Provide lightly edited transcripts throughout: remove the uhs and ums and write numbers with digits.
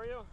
are you?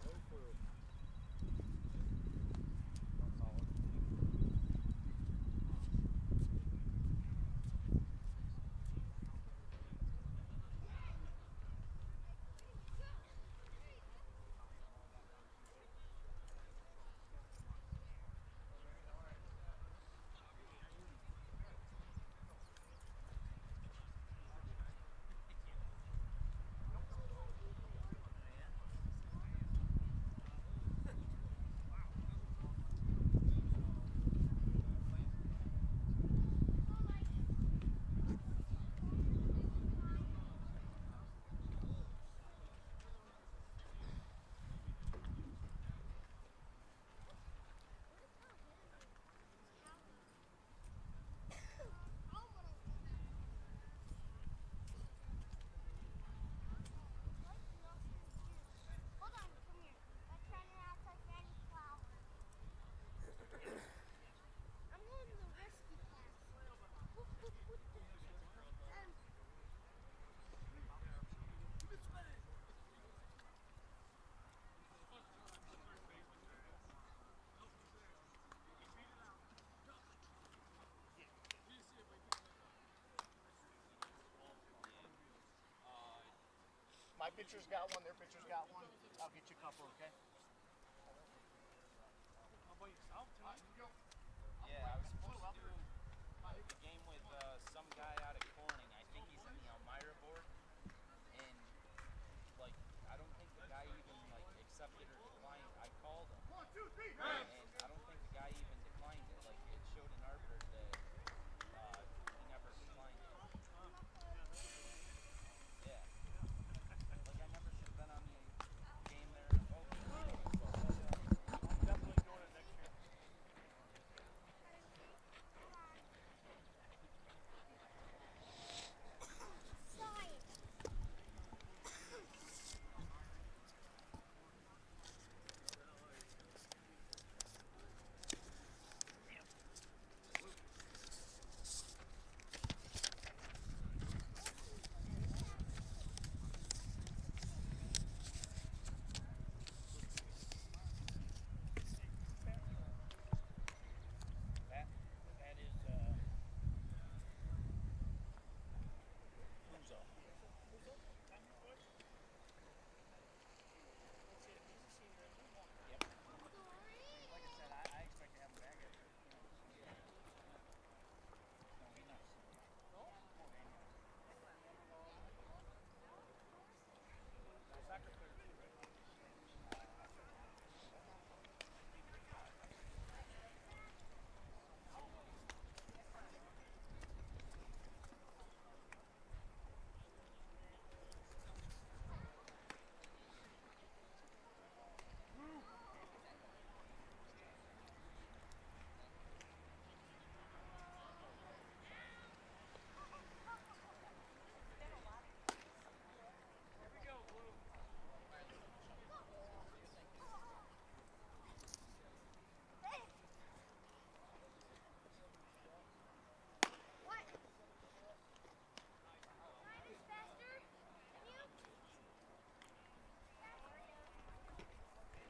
My pitcher's got one, their pitcher's got one. I'll get you a couple, okay? How about yourself, too? Yeah, I was supposed to do a game with some guy out of Corning. I think he's in the Elmira board. And, like, I don't think the guy even, like, accepted or declined. I called him. And I don't think the guy even declined it. Like, it showed in Arbiter that he never declined it. Yeah. Like, I never should have been on the game there. Oh, Definitely doing it next year. That is Uzo. Yep. Like I said, I expect to have him back after. No, he's not a senior. No? No, Daniel. Soccer player, too, right? Here we go, Blue.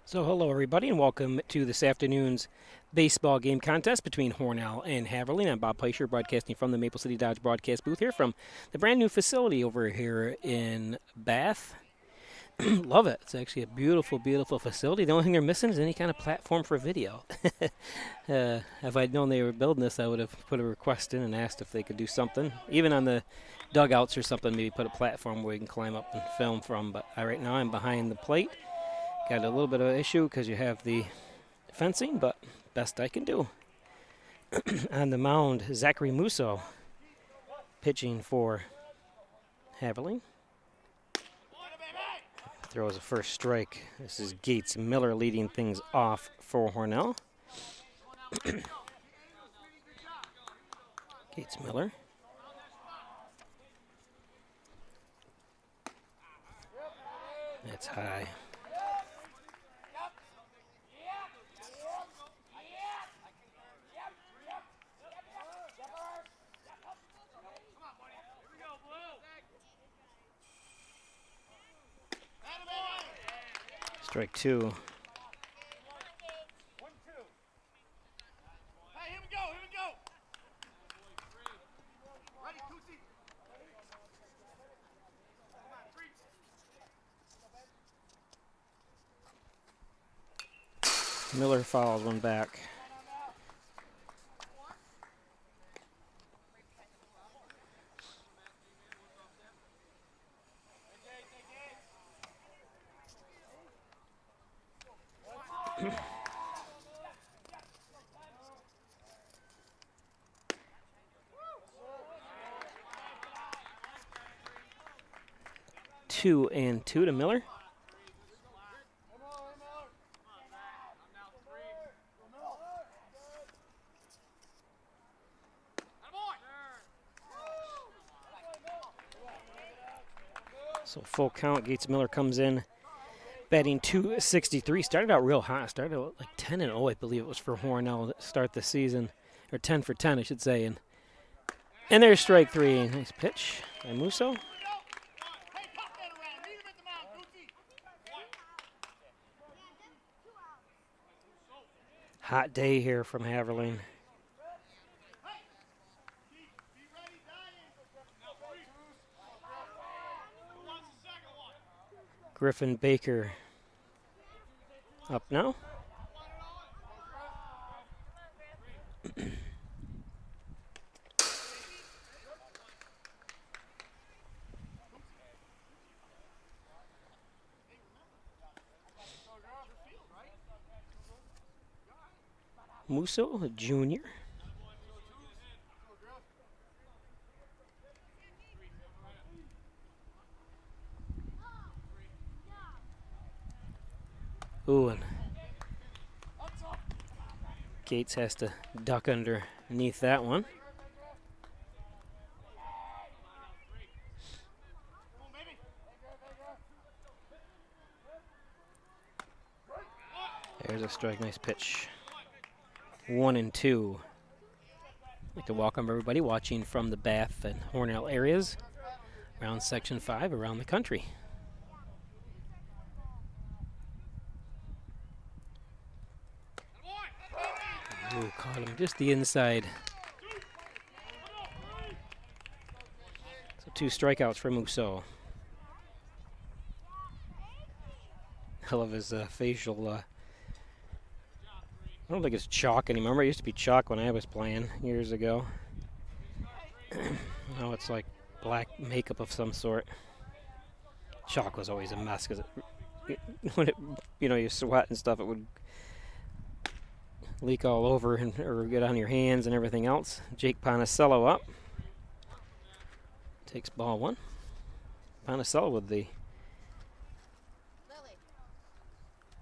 So hello everybody and welcome to this afternoon's baseball game contest between Hornell and Haverling. I'm Bob Pleischer, broadcasting from the Maple City Dodge broadcast booth here from the brand new facility over here in Bath. Love it. It's actually a beautiful, beautiful facility. The only thing they're missing is any kind of platform for video. If I'd known they were building this, I would have put a request in and asked if they could do something. Even on the dugouts or something, maybe put a platform where you can climb up and film from. But right now I'm behind the plate. Got a little bit of an issue because you have the fencing, but best I can do. On the mound, Zachary Musso pitching for Haverling. Throws a first strike. This is Gates Miller leading things off for Hornell. Gates Miller. That's high. Strike two. 1-2. Hey, here we go, here we go. Ready, Tusi. Miller fouls one back. Two and two to Miller. So full count. Gates Miller comes in, batting .263. Started out real hot. Started out like 10-0, I believe it was for Hornell to start the season, or 10 for 10, I should say. And there's strike three. Nice pitch by Musso. Hot day here from Haverling. Griffin Baker up now. Musso, a junior. Ooh, and Gates has to duck underneath that one. There's a strike, nice pitch. 1-2. I'd like to welcome everybody watching from the Bath and Hornell areas around Section 5 around the country. Ooh, caught him just the inside. So 2 strikeouts for Musso. Hell of his facial. I don't think it's chalk anymore. Remember, it used to be chalk when I was playing years ago. Now it's like black makeup of some sort. Chalk was always a mess because when it, you sweat and stuff, it would leak all over or get on your hands and everything else. Jake Ponicello up. Takes ball one. Ponicello with the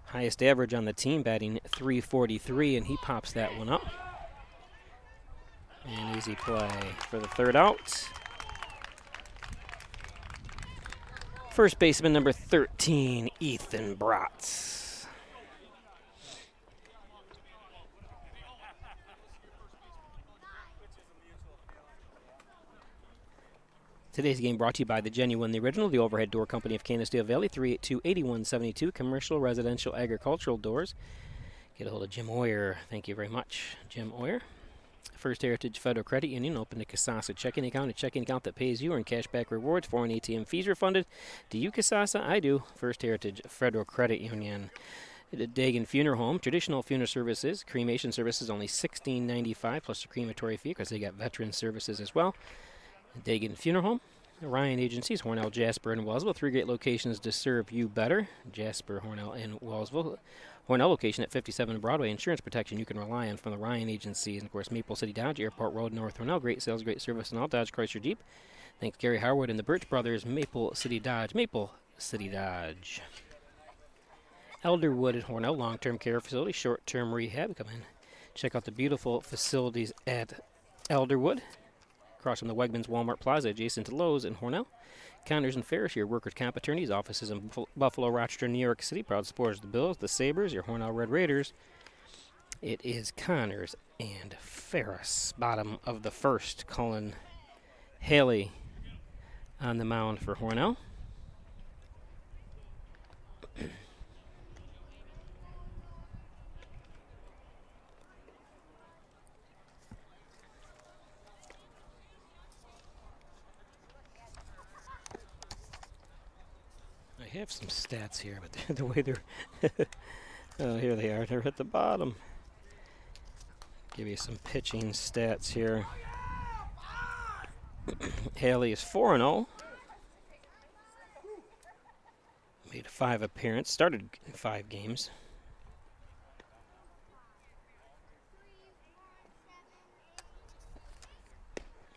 highest average on the team, batting .343, and he pops that one up. And easy play for the third out. First baseman number 13, Ethan Bratz. Today's game brought to you by the Genuine, the Original, the Overhead Door Company of Canisteo Valley, 382-8172, commercial, residential, agricultural doors. Get a hold of Jim Oyer. Thank you very much, Jim Oyer. First Heritage Federal Credit Union, open a Casasa checking account, a checking account that pays you, earn cashback rewards, foreign ATM fees refunded. Do you, Casasa? I do. First Heritage Federal Credit Union. The Dagan Funeral Home, traditional funeral services, cremation services, only $16.95 plus the crematory fee because they got veteran services as well. Dagan Funeral Home, Ryan Agencies, Hornell, Jasper, and Wellsville. 3 great locations to serve you better. Jasper, Hornell, and Wellsville. Hornell location at 57 Broadway. Insurance protection you can rely on from the Ryan Agencies. And, of course, Maple City Dodge, Airport Road, North Hornell. Great sales, great service, and all Dodge, Chrysler, Jeep. Thanks, Gary Harwood and the Birch Brothers. Maple City Dodge. Maple City Dodge. Elderwood at Hornell, long-term care facility, short-term rehab. Come in, check out the beautiful facilities at Elderwood. Across from the Wegmans Walmart Plaza, adjacent to Lowe's in Hornell. Connors and Ferris, your workers' comp attorneys, offices in Buffalo, Rochester, New York City. Proud supporters of the Bills, the Sabres, your Hornell Red Raiders. It is Connors and Ferris. Bottom of the first, Cullen Haley on the mound for Hornell. have some stats here, but the way they're oh, here they are. They're at the bottom. Give you some pitching stats here. Haley is 4-0. Made 5 appearances. Started 5 games.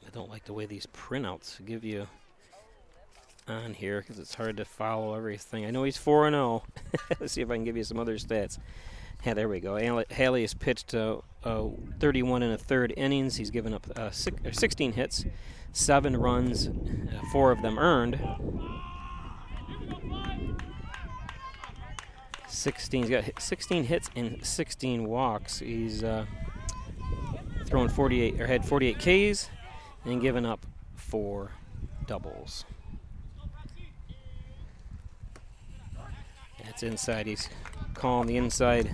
I don't like the way these printouts give you on here because it's hard to follow everything. I know he's 4-0. Let's see if I can give you some other stats. Yeah, there we go. Haley has pitched 31 1/3 innings. He's given up 16 hits, 7 runs, 4 of them earned. 16. He's got 16 hits and 16 walks. He's thrown 48 or had 48 Ks and given up 4 doubles. That's inside. He's calling the inside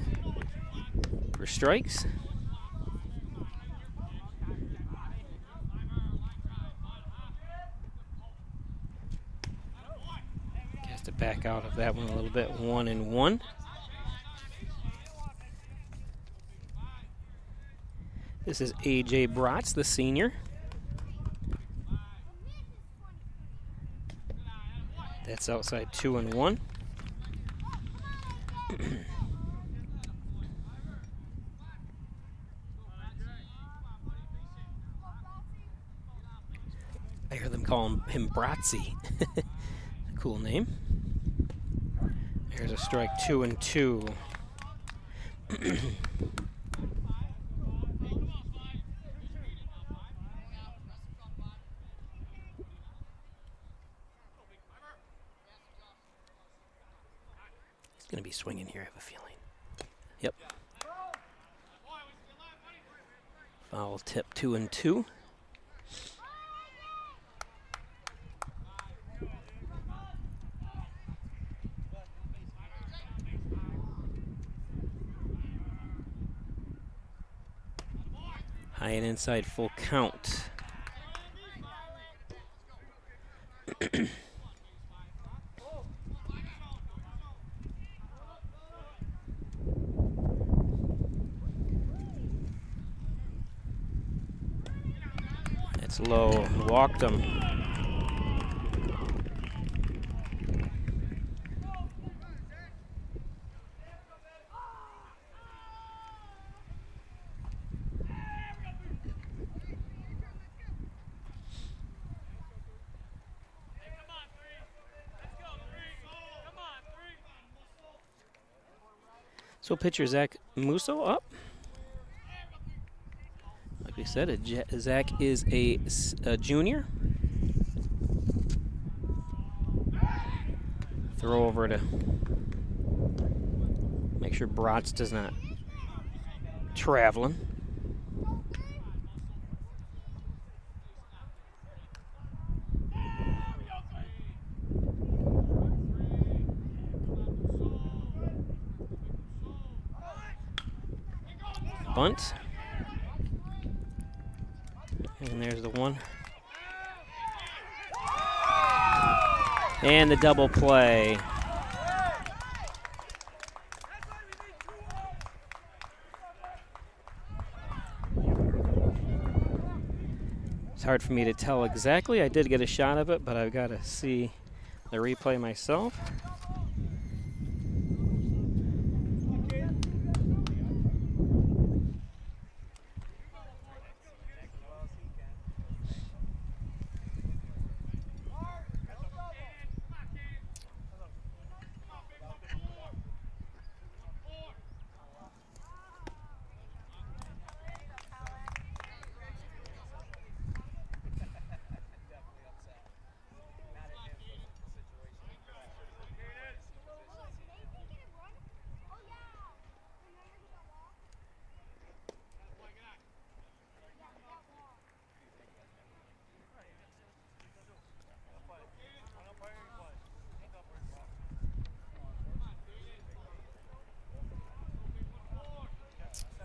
for strikes. Has to back out of that one a little bit. 1-1. This is A.J. Bratz, the senior. That's outside 2-1. I hear them call him Bratzy. Cool name. There's a strike, 2-2. He's going to be swinging here, I have a feeling. Yep. Foul tip, 2-2. High and inside, full count. It's low, walked him. So pitcher Zach Musso up. Like we said, Zach is a junior. Throw over to make sure Bratz does not traveling. Bunt. And there's the one. And the double play. It's hard for me to tell exactly. I did get a shot of it, but I've got to see the replay myself.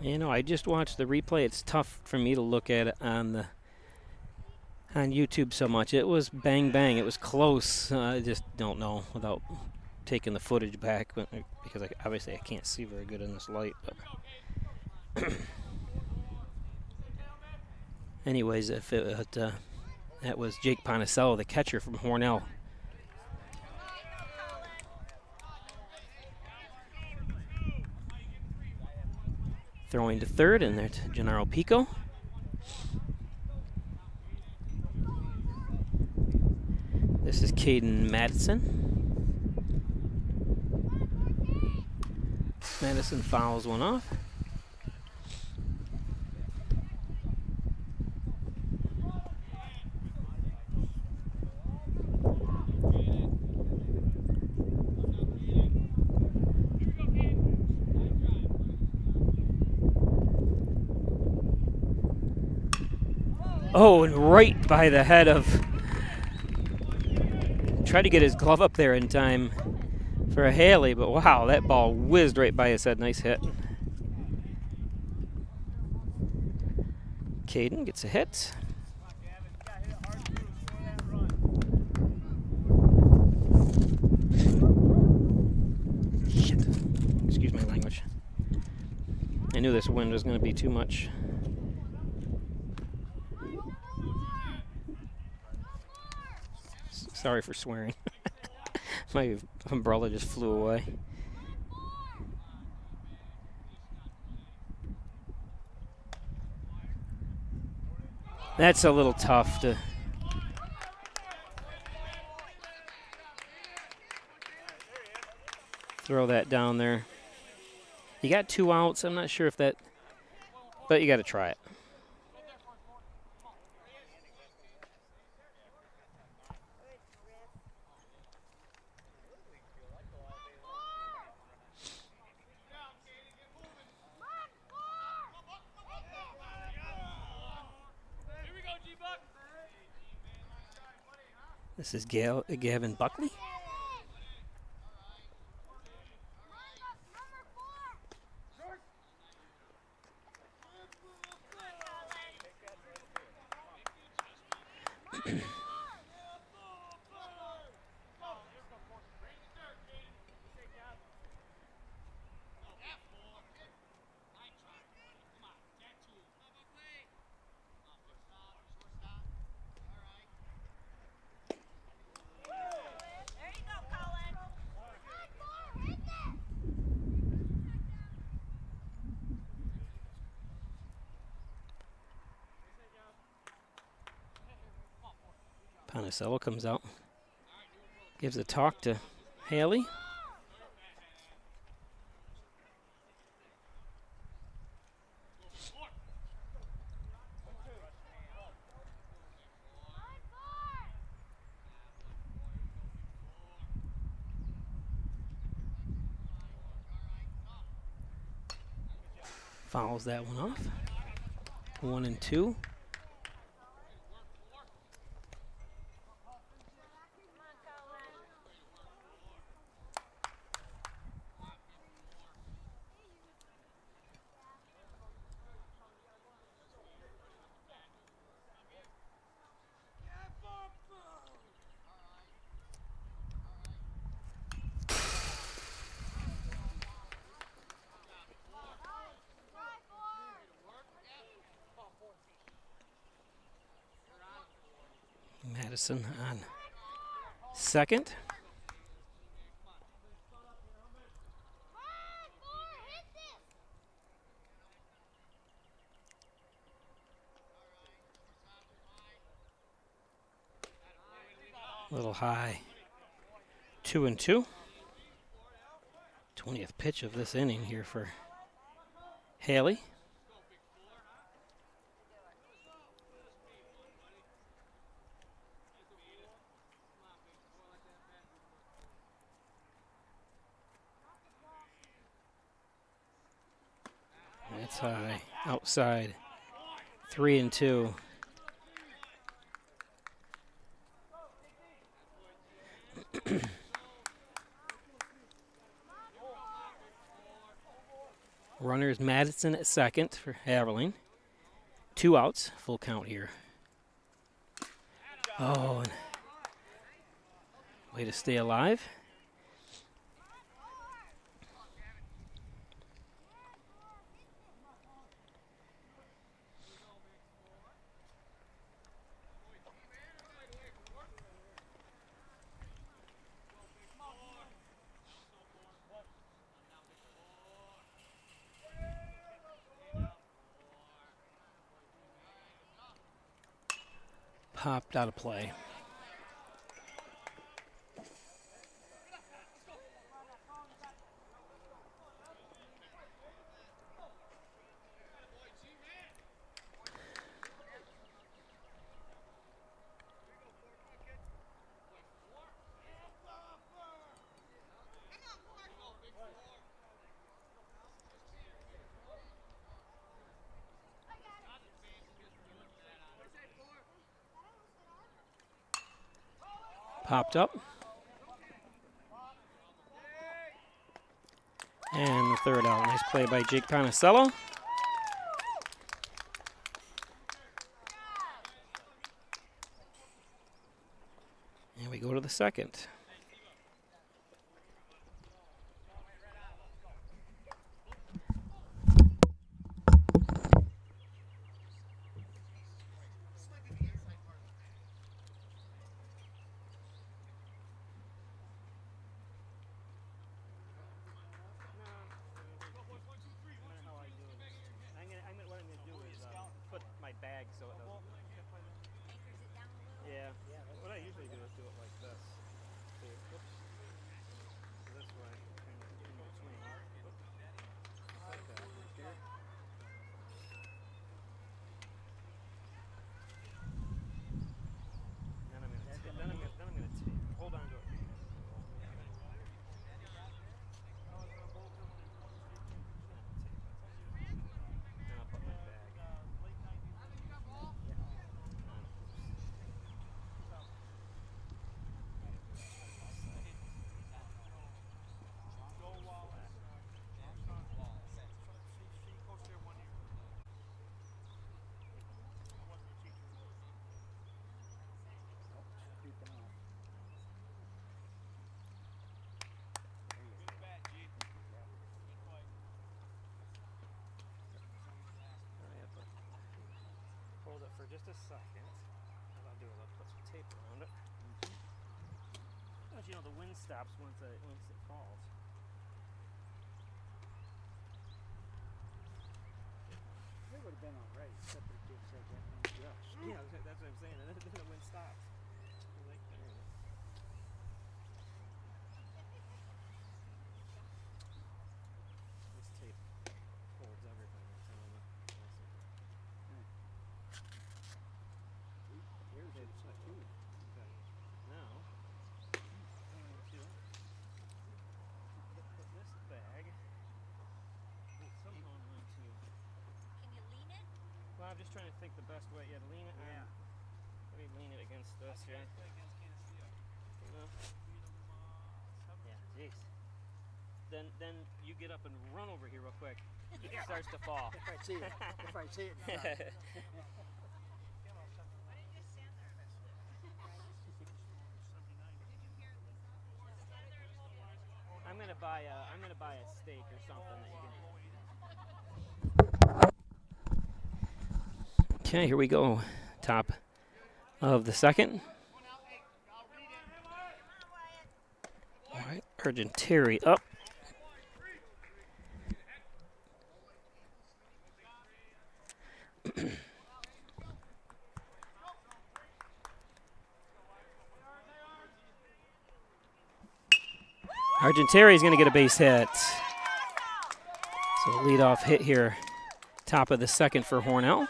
You know, I just watched the replay. It's tough for me to look at it on YouTube so much. It was bang bang. It was close. I just don't know without taking the footage back because obviously I can't see very good in this light. But anyways, that was Jake Ponicello, the catcher from Hornell. Throwing to third, and there's Gennaro Pico. This is Caden Madison. Madison fouls one off. Oh, and right by the head of... Tried to get his glove up there in time for a Haley, but wow, that ball whizzed right by his head. Nice hit. Caden gets a hit. Shit. Excuse my language. I knew this wind was going to be too much. Sorry for swearing. My umbrella just flew away. That's a little tough to... throw that down there. You got 2 outs. I'm not sure if that... but you got to try it. This is Gavin Buckley. Ponicello comes out, gives a talk to Haley. Fouls that one off. 1 and 2. Madison on second. A little high. 2 and 2. 20th pitch of this inning here for Haley. That's high. Outside. 3 and 2. Runners Madison at second for Haverling. 2 outs. Full count here. Oh, and way to stay alive. popped out of play. Popped up. And the third out. Nice play by Jake Panicello. And we go to the second. Put my bag so it doesn't. Yeah. What I usually do is do it like this. See, oops. This way, kind of in between. Oops. Like that. Here. Then I'm gonna tape. Hold on to it. And I'll put my bag. Hold it for just a second. What I'll do is I'll put some tape around it. But you know the wind stops once it falls. It would have been all right, except for the kid said that. Yeah, that's what I'm saying. And then the wind stops. Like, there it is. This tape holds everything. I'm telling you. Here's it, it's not you. Okay. Now, I'm going to put this bag. Somehow I'm going to. Can you lean it? Well, I'm just trying to think the best way. Yeah, to lean it. Yeah. Let me lean it against this. Yeah. You know? Yeah. Jeez. Then you get up and run over here real quick. It starts to fall. If I see it. If I see it. I'm gonna buy a steak or something that you can. Okay, here we go. Top of the second. All right, Argenteri up. Argenteri is going to get a base hit. So leadoff hit here, top of the second for Hornell.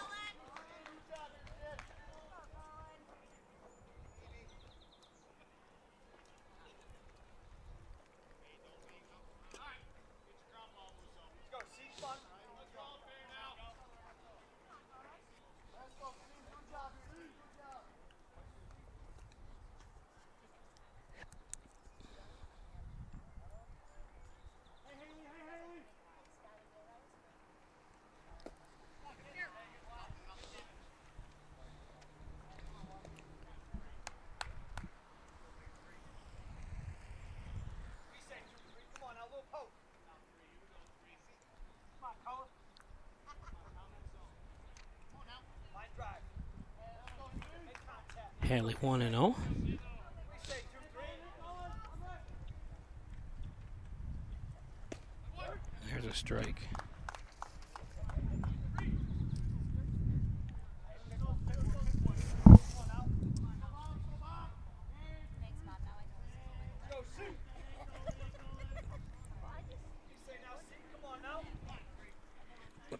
Hadley 1-0. There's a strike.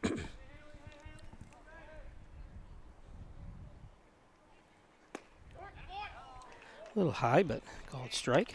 A little high, but called strike.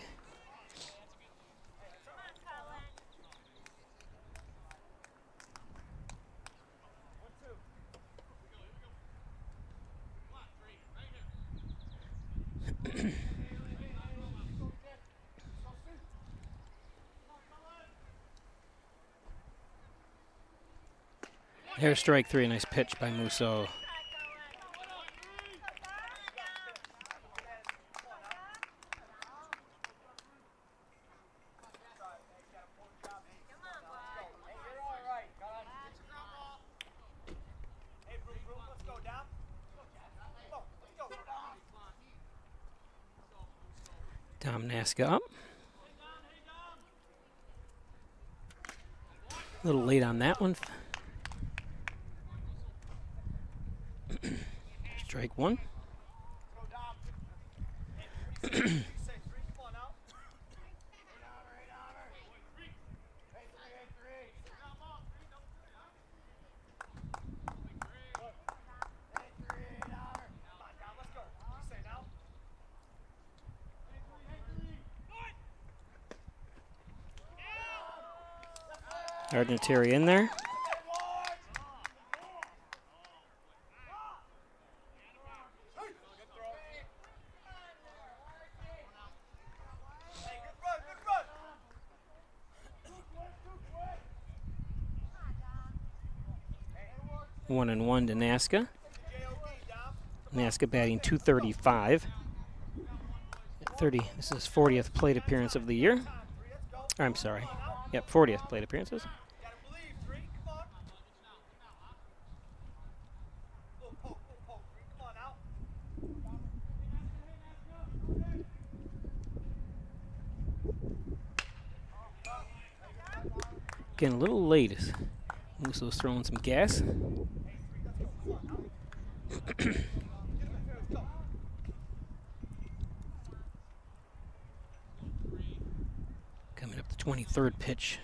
Here's strike three. A nice pitch by Musso. Dom Naska up. A little late on that one. Strike one. Argenteri in there. One and one to Naska. Naska batting .235. This is his 40th plate appearance of the year. I'm sorry. Yep, 40th plate appearances. Getting a little late. Musso's throwing some gas. Coming up the 23rd pitch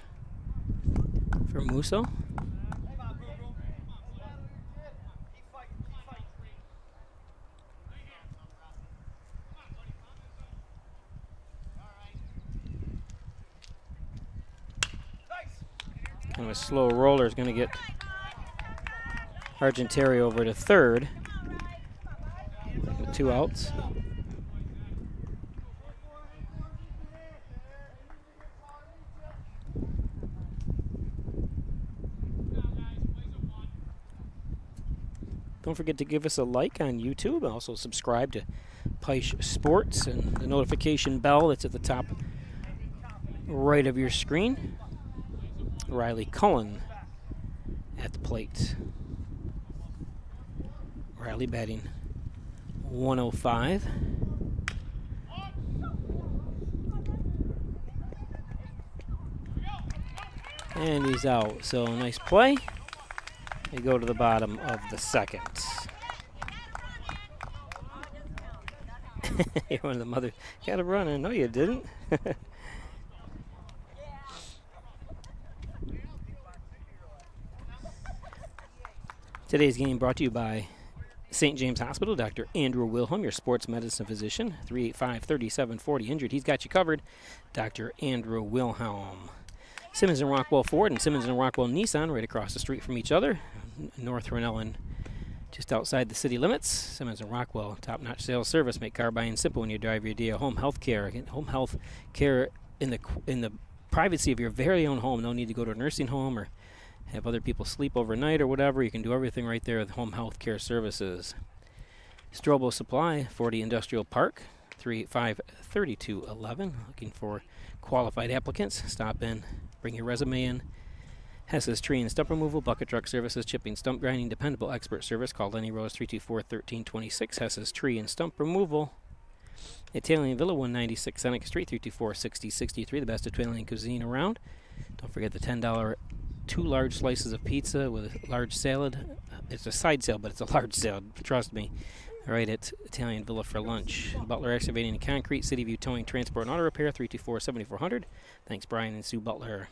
for Musso. Kind of a slow roller is going to get Argenteri over to third with 2 outs. Don't forget to give us a like on YouTube. Also subscribe to Peisch Sports and the notification bell that's at the top right of your screen. Riley Cullen at the plate. Riley batting 105. And he's out. So nice play. They go to the bottom of the second. One of the mothers got a run. I know you didn't. Today's game brought to you by St. James Hospital. Dr. Andrew Wilhelm, your sports medicine physician. 385-3740. Injured. He's got you covered. Dr. Andrew Wilhelm. Simmons and Rockwell Ford and Simmons and Rockwell Nissan right across the street from each other. North Hornell and just outside the city limits. Simmons and Rockwell, top-notch sales service. Make car buying simple when you drive your day. Home health care. Get home health care in the privacy of your very own home. No need to go to a nursing home or have other people sleep overnight or whatever. You can do everything right there with home health care services. Strobo Supply, 40 Industrial Park, 385-3211. Looking for qualified applicants. Stop in, bring your resume in. Hess's Tree and Stump Removal, Bucket Truck Services, Chipping, Stump Grinding, Dependable Expert Service. Call Lenny Rose, 324-1326. Hess's Tree and Stump Removal. Italian Villa, 196 Seneca Street, 324-6063. The best Italian cuisine around. Don't forget the $10 2 large slices of pizza with a large salad. It's a side salad, but it's a large salad. Trust me. All right, at Italian Villa for lunch. Butler Excavating and Concrete, City View Towing, Transport, and Auto Repair, 324-7400. Thanks, Brian and Sue Butler.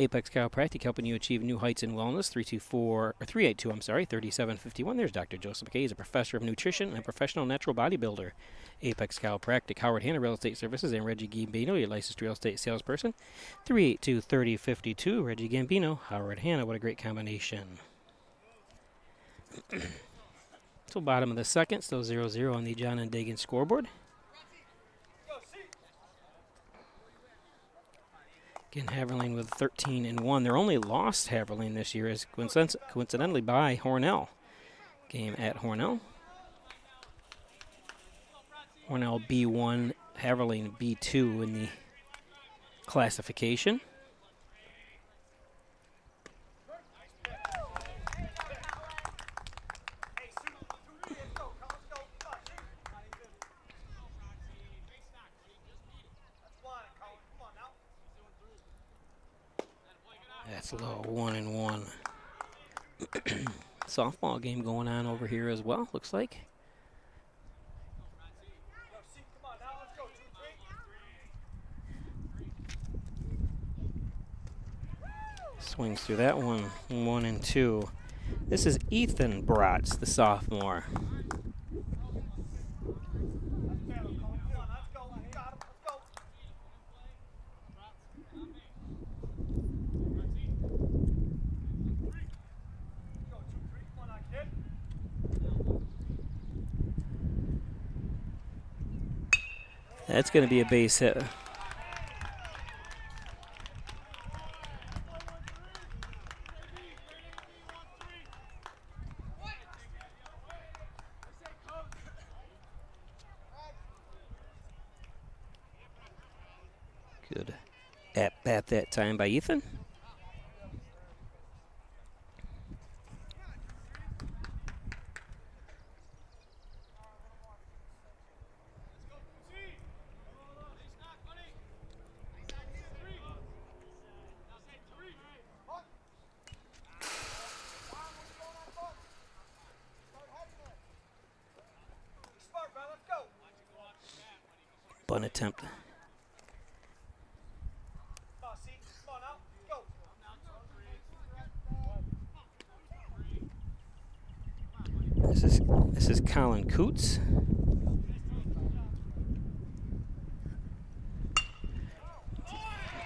Apex Chiropractic, helping you achieve new heights in wellness. 382, 3751. There's Dr. Joseph McKay. He's a professor of nutrition and a professional natural bodybuilder. Apex Chiropractic, Howard Hanna Real Estate Services, and Reggie Gambino, your licensed real estate salesperson. 382-3052. Reggie Gambino, Howard Hanna. What a great combination. So bottom of the second, still 0-0 on the John and Dagan scoreboard. Again, Haverling with 13-1. Their only lost Haverling this year is coincidentally by Hornell. Game at Hornell. Hornell B1, Haverling B2 in the classification. That's low, 1-1. Softball game going on over here as well, looks like. Swings through that one, 1-2. This is Ethan Bratz, the sophomore. That's going to be a base hit. Good at bat that time by Ethan. Bunt attempt. This is Colin Coots.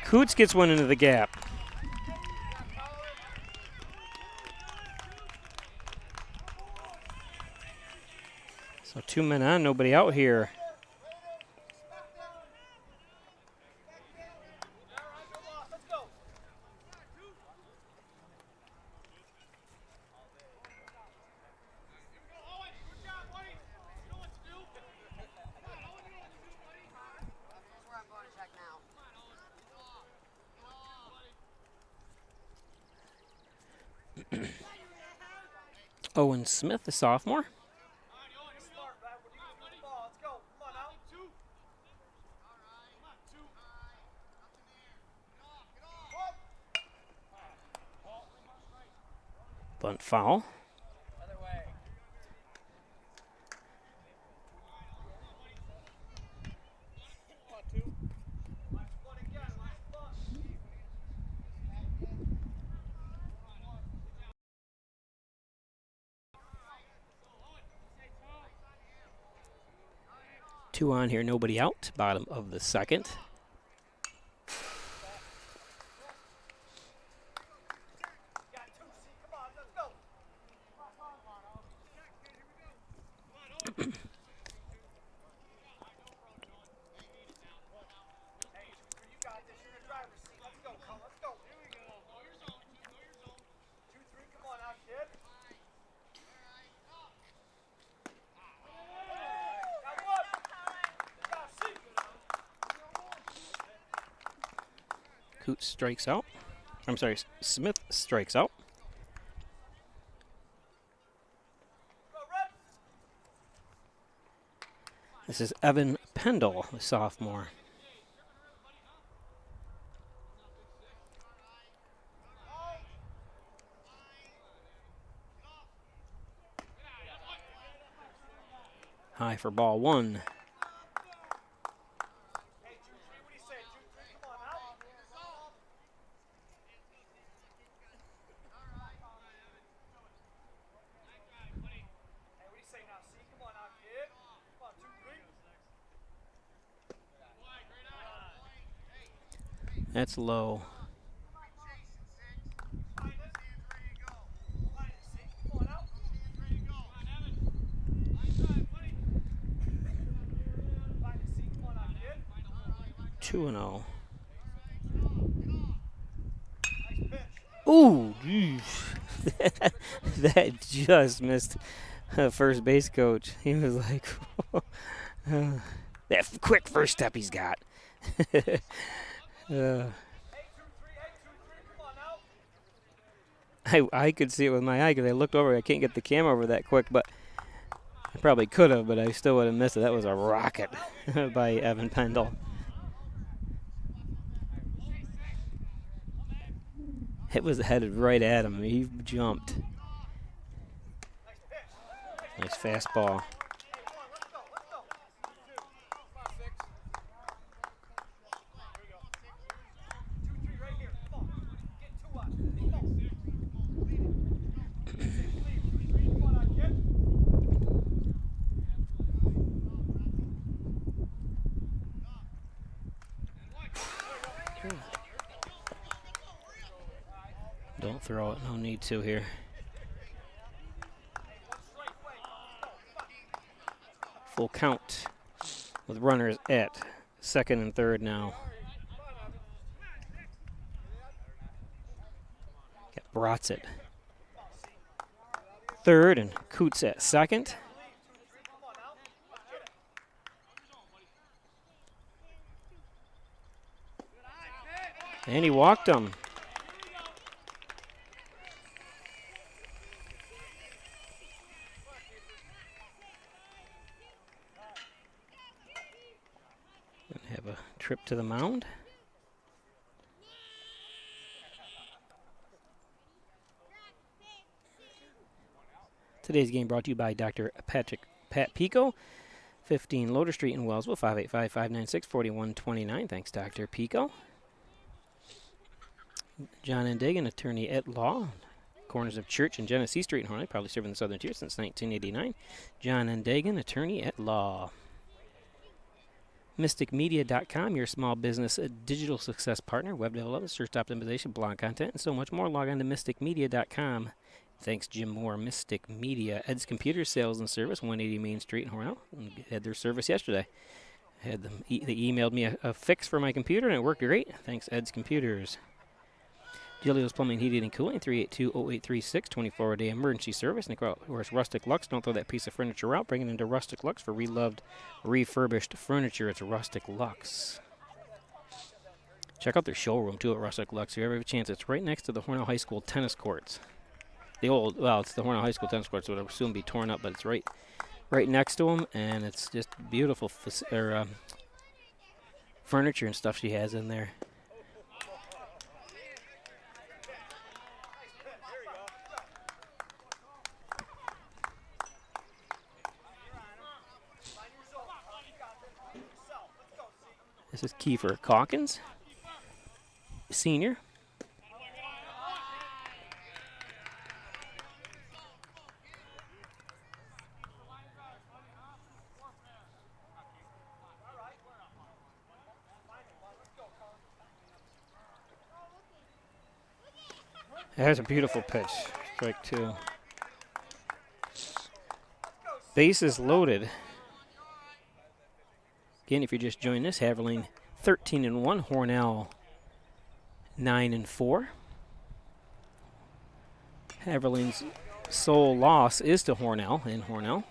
Coots gets one into the gap. So 2 men on, nobody out here. Owen Smith, the sophomore. Bunt foul. Two on here, nobody out. Bottom of the second. Coots strikes out. I'm sorry, Smith strikes out. This is Evan Pendle, the sophomore. High for ball one. That's low. Two and oh. Ooh, geez. That just missed first base coach. He was like, that quick first step he's got. I could see it with my eye because I looked over. I can't get the camera over that quick, but I probably could have, but I still would have missed it. That was a rocket by Evan Pendle. It was headed right at him. He jumped. Nice fastball. Don't throw it. No need to here. Full count with runners at second and third now. Got Bratz at third and Coots at second. And he walked him. Have a trip to the mound. Today's game brought to you by Dr. Pat Pico, 15 Loader Street in Wellsville, 585-596-4129. Thanks, Dr. Pico. John and Dagan, attorney at law, corners of Church and Genesee Street in Hornell, probably serving the Southern Tier since 1989. John and Dagan, attorney at law. MysticMedia.com, your small business digital success partner, web development, search optimization, blog content, and so much more. Log on to MysticMedia.com. Thanks, Jim Moore. Mystic Media. Ed's Computer Sales and Service, 180 Main Street in Hornell. Had their service yesterday. Had them. They emailed me a fix for my computer, and it worked great. Thanks, Ed's Computers. Gilio's Plumbing, Heating, and Cooling, 382-0836, 24-day emergency service. And of course, Rustic Lux. Don't throw that piece of furniture out. Bring it into Rustic Lux for reloved, refurbished furniture. It's Rustic Lux. Check out their showroom, too, at Rustic Lux. If you ever have a chance, it's right next to the Hornell High School tennis courts. It's the Hornell High School tennis courts, so it'll soon be torn up, but it's right next to them, and it's just beautiful furniture and stuff she has in there. This is Kiefer Calkins, senior. That's a beautiful pitch. Strike two. Bases loaded. Again, if you're just joining us, Haverling 13-1, Hornell 9-4. Haverling's sole loss is to Hornell in Hornell.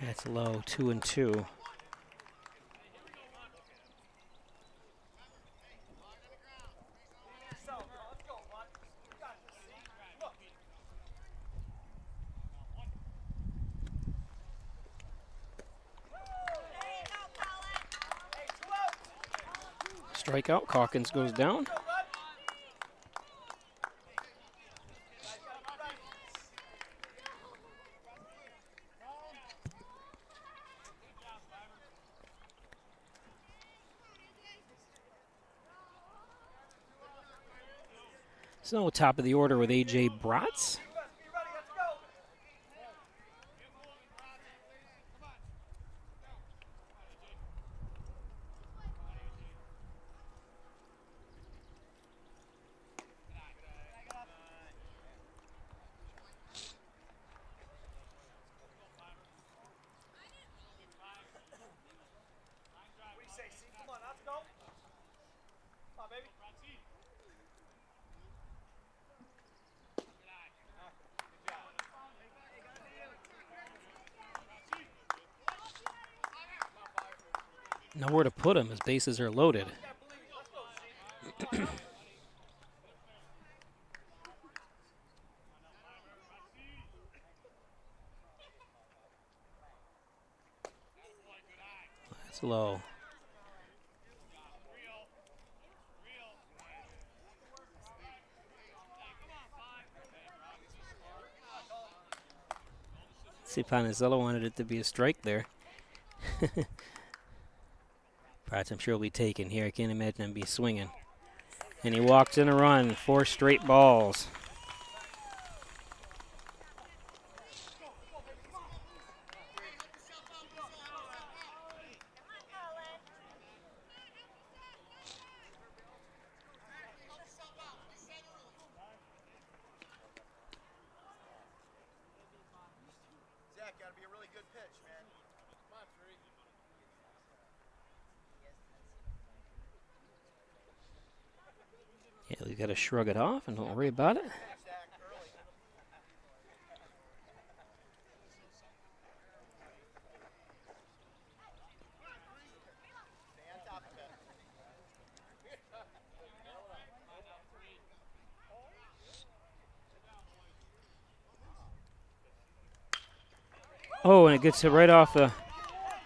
That's low, 2-2. Strikeout, Calkins goes down. So top of the order with A.J. Bratz. Nowhere to put him. His bases are loaded. That's low. See, Panizello wanted it to be a strike there. Perhaps I'm sure will be taken here. I can't imagine him be swinging. And he walks in a run. 4 straight balls. Zach, gotta be a really good pitch, man. Come on, Free. Yeah, we got to shrug it off and don't worry about it. Oh, and it gets it right off the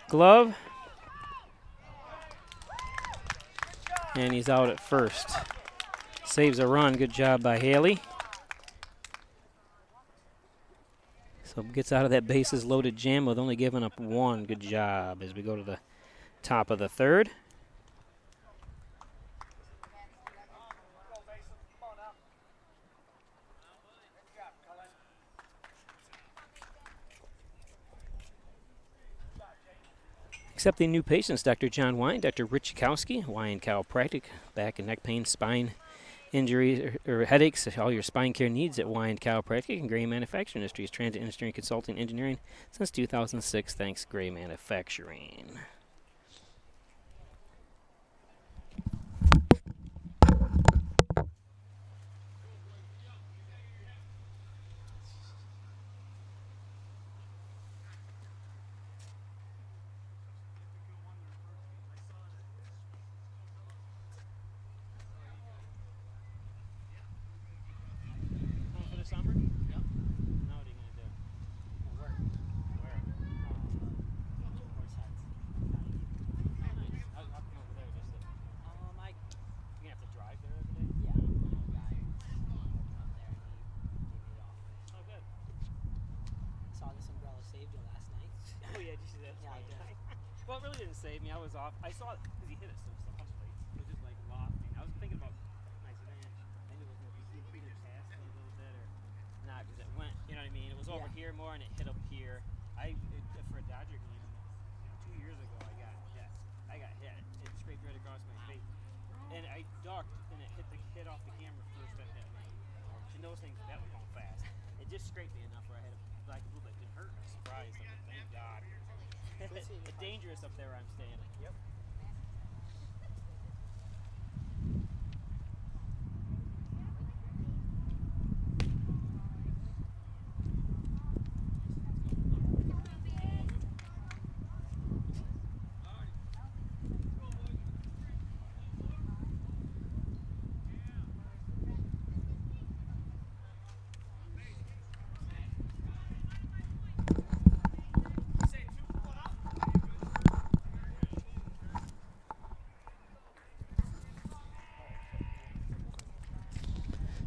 glove. And he's out at first. Saves a run. Good job by Haley. So gets out of that bases loaded jam with only giving up 1. Good job as we go to the top of the 3rd. Accepting new patients, Dr. John Wine, Dr. Rich Kowski, Wine Chiropractic, back and neck pain, spine injuries or headaches, all your spine care needs at Wine Chiropractic and Gray Manufacturing Industries, transit industry and consulting engineering since 2006. Thanks, Gray Manufacturing. Summer? Yep. Now what are you going to do? Work. Where? Horse heads. Nice. How come over there? Just you're going to have to drive there every day? Yeah, I know a guy working up there, and he gave me it off. Oh, good. Saw this umbrella saved you last night. Oh, yeah, did you see that? Yeah, I did. Well, it really didn't save me. I was off. I saw it because he hit it so softly. It was just like lofting. I was thinking about, I said, man, maybe it was going to be bigger pass a little bit or not because it went, you know what I mean? It was over here more and it hit up here. For a Dodger game, 2 years ago, I got hit. It scraped right across my face. And I ducked and it hit off the camera first that hit me. And those things, that was going fast. It just scraped me enough where I had a black blue, but it didn't hurt. I was surprised. I'm like, thank God. It's dangerous up there where I'm standing. Yep.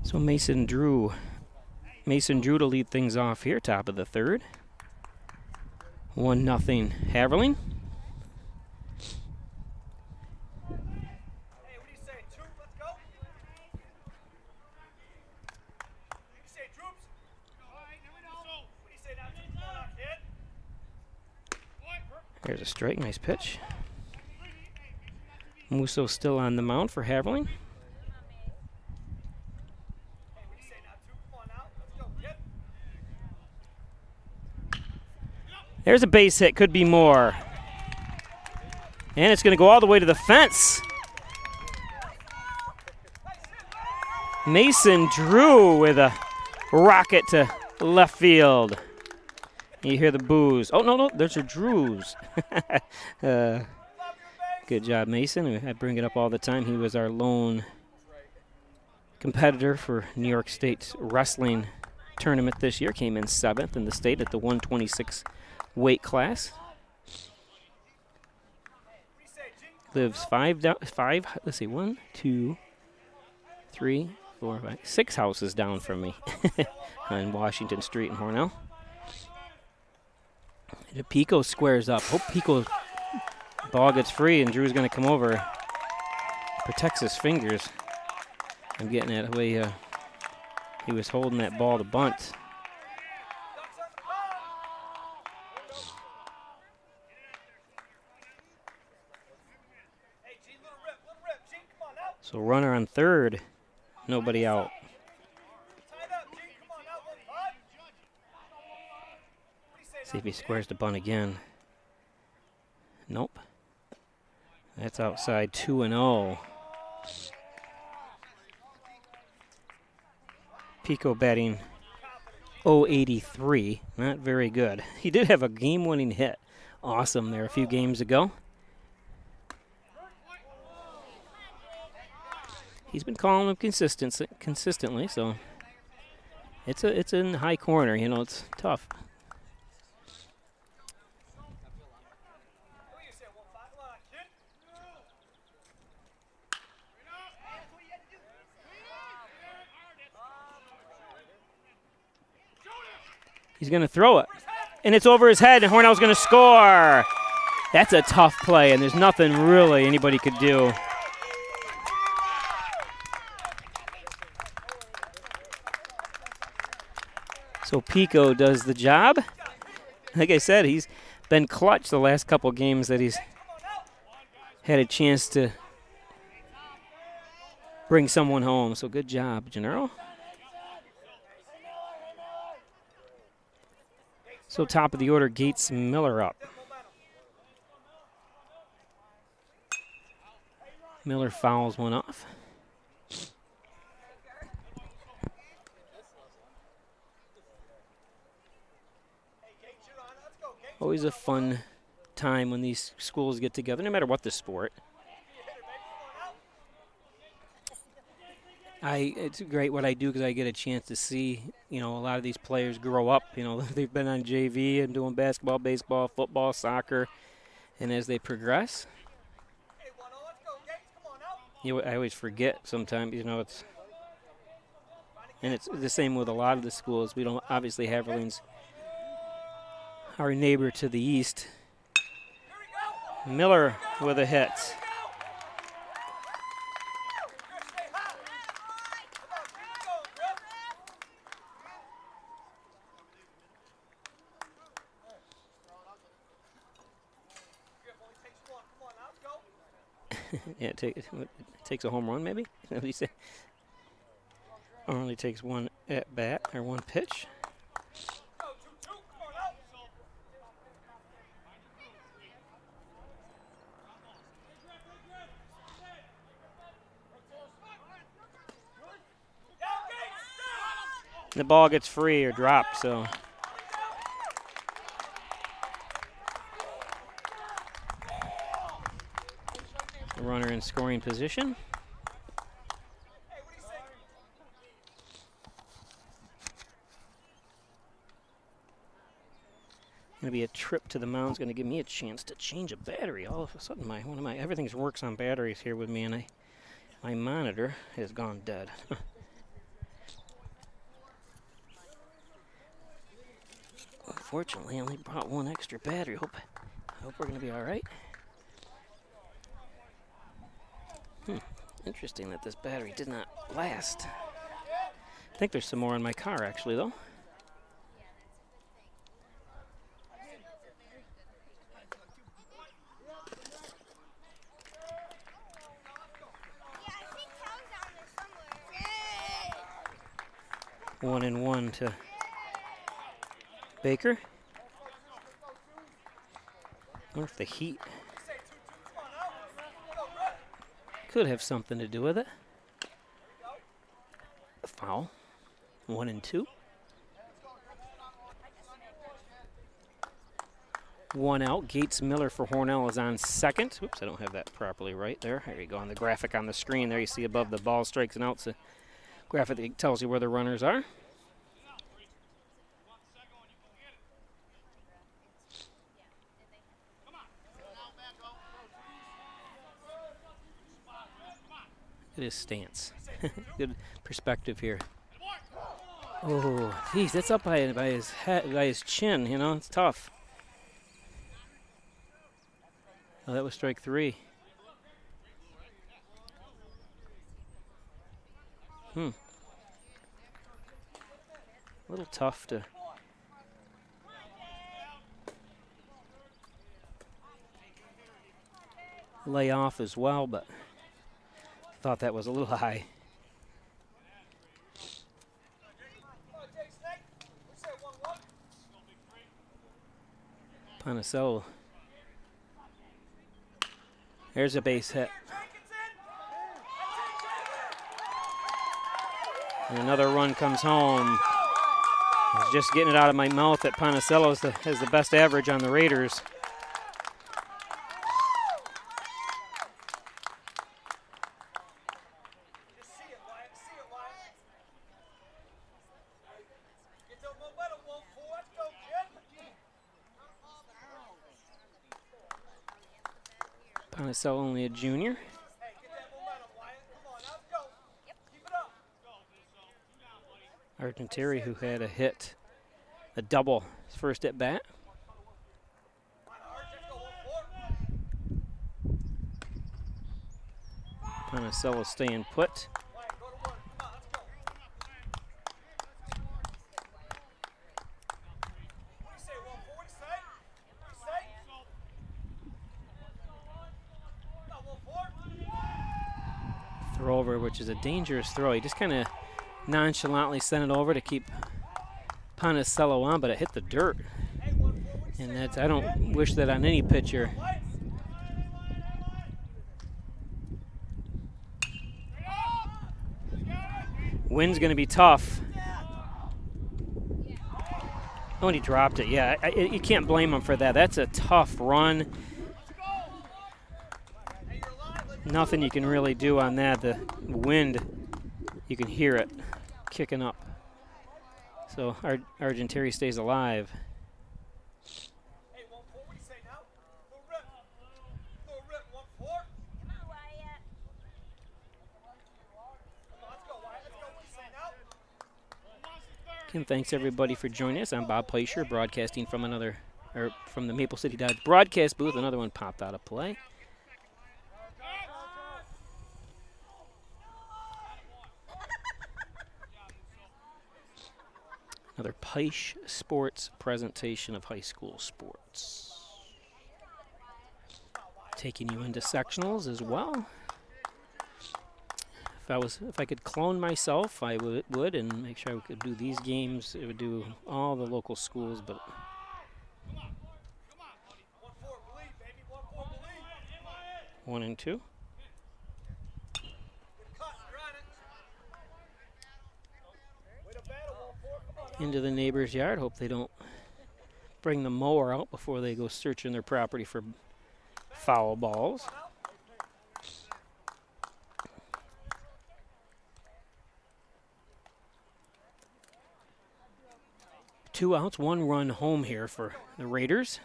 So Mason Drew to lead things off here, top of the 3rd. 1-0 Haverling. Hey, what do you say? 2, let's go. There's a strike, nice pitch. Musso still on the mound for Haverling. There's a base hit, could be more. And it's going to go all the way to the fence. Mason Drew with a rocket to left field. You hear the boos. Oh, no, there's your Drews. Good job, Mason. I bring it up all the time. He was our lone competitor for New York State's wrestling tournament this year. Came in 7th in the state at the 126 weight class. Lives let's see, 1, 2, 3, 4, 5, 6 houses down from me on Washington Street in Hornell. And Pico squares up. Hope Pico's ball gets free and Drew's going to come over. Protects his fingers. I'm getting that the way he was holding that ball to bunt. So runner on third, nobody out. See if he squares the bunt again. Nope. That's outside 2-0. Pico batting .083, not very good. He did have a game-winning hit. Awesome there a few games ago. He's been calling him consistently, so it's in the high corner. You know, it's tough. He's going to throw it, and it's over his head, and Hornell's going to score. That's a tough play, and there's nothing really anybody could do. So Pico does the job. Like I said, he's been clutch the last couple games that he's had a chance to bring someone home. So good job, Gennaro. So top of the order, Gates Miller up. Miller fouls one off. Always a fun time when these schools get together, no matter what the sport. It's great what I do because I get a chance to see, you know, a lot of these players grow up. You know, they've been on JV and doing basketball, baseball, football, soccer, and as they progress, I always forget sometimes. You know, it's the same with a lot of the schools. We don't obviously Haverling's our neighbor to the east. Miller with a hit. Yeah, it takes a home run, maybe? At least it only takes one at bat or one pitch. The ball gets free or dropped, so. The runner in scoring position. Going to be a trip to the mound. Is going to give me a chance to change a battery. All of a sudden, everything works on batteries here with me, and my monitor has gone dead. Unfortunately, I only brought one extra battery. Hope we're going to be all right. Interesting that this battery did not last. I think there's some more in my car, actually, though. 1-1 to Baker. I wonder if the heat could have something to do with it. A foul. 1-2. 1 out. Gates Miller for Hornell is on second. Oops, I don't have that properly right there. There you go on the graphic on the screen. There you see above the ball strikes and outs a graphic that tells you where the runners are. Look at his stance. Good perspective here. Oh, geez, that's up by his head, by his chin. You know, it's tough. Oh, that was strike 3. A little tough to lay off as well, but thought that was a little high. Panicello. There's a base hit. And another run comes home. I was just getting it out of my mouth that Panicello has the best average on the Raiders. Panicello only a junior. Argenteri, who had a hit, a double, his first at bat. Panicello staying put. Throw over, which is a dangerous throw. He just kind of nonchalantly sent it over to keep Panicello on, but it hit the dirt. And that's, I don't wish that on any pitcher. Wind's going to be tough. Oh, and he dropped it. Yeah, you can't blame him for that. That's a tough run. Nothing you can really do on that. The wind, you can hear it kicking up. So Argenteri stays alive. Again, thanks everybody for joining us. I'm Bob Plaisher, broadcasting from from the Maple City Dodge broadcast booth. Another one popped out of play. Another Paish Sports presentation of high school sports. Taking you into sectionals as well. If I could clone myself, I would and make sure I could do these games. It would do all the local schools, but 1-2. Into the neighbor's yard. Hope they don't bring the mower out before they go searching their property for foul balls. Two outs, 1 run home here for the Raiders.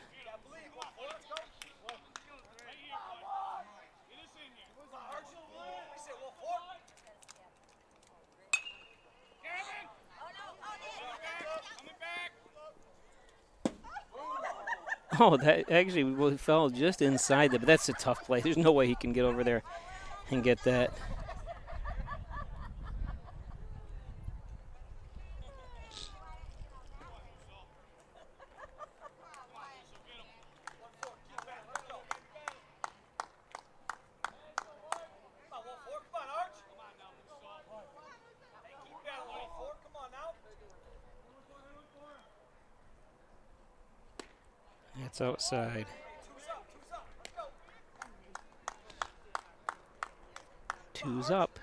Oh, that actually fell just inside there, but that's a tough play. There's no way he can get over there and get that. That's outside. Two's up.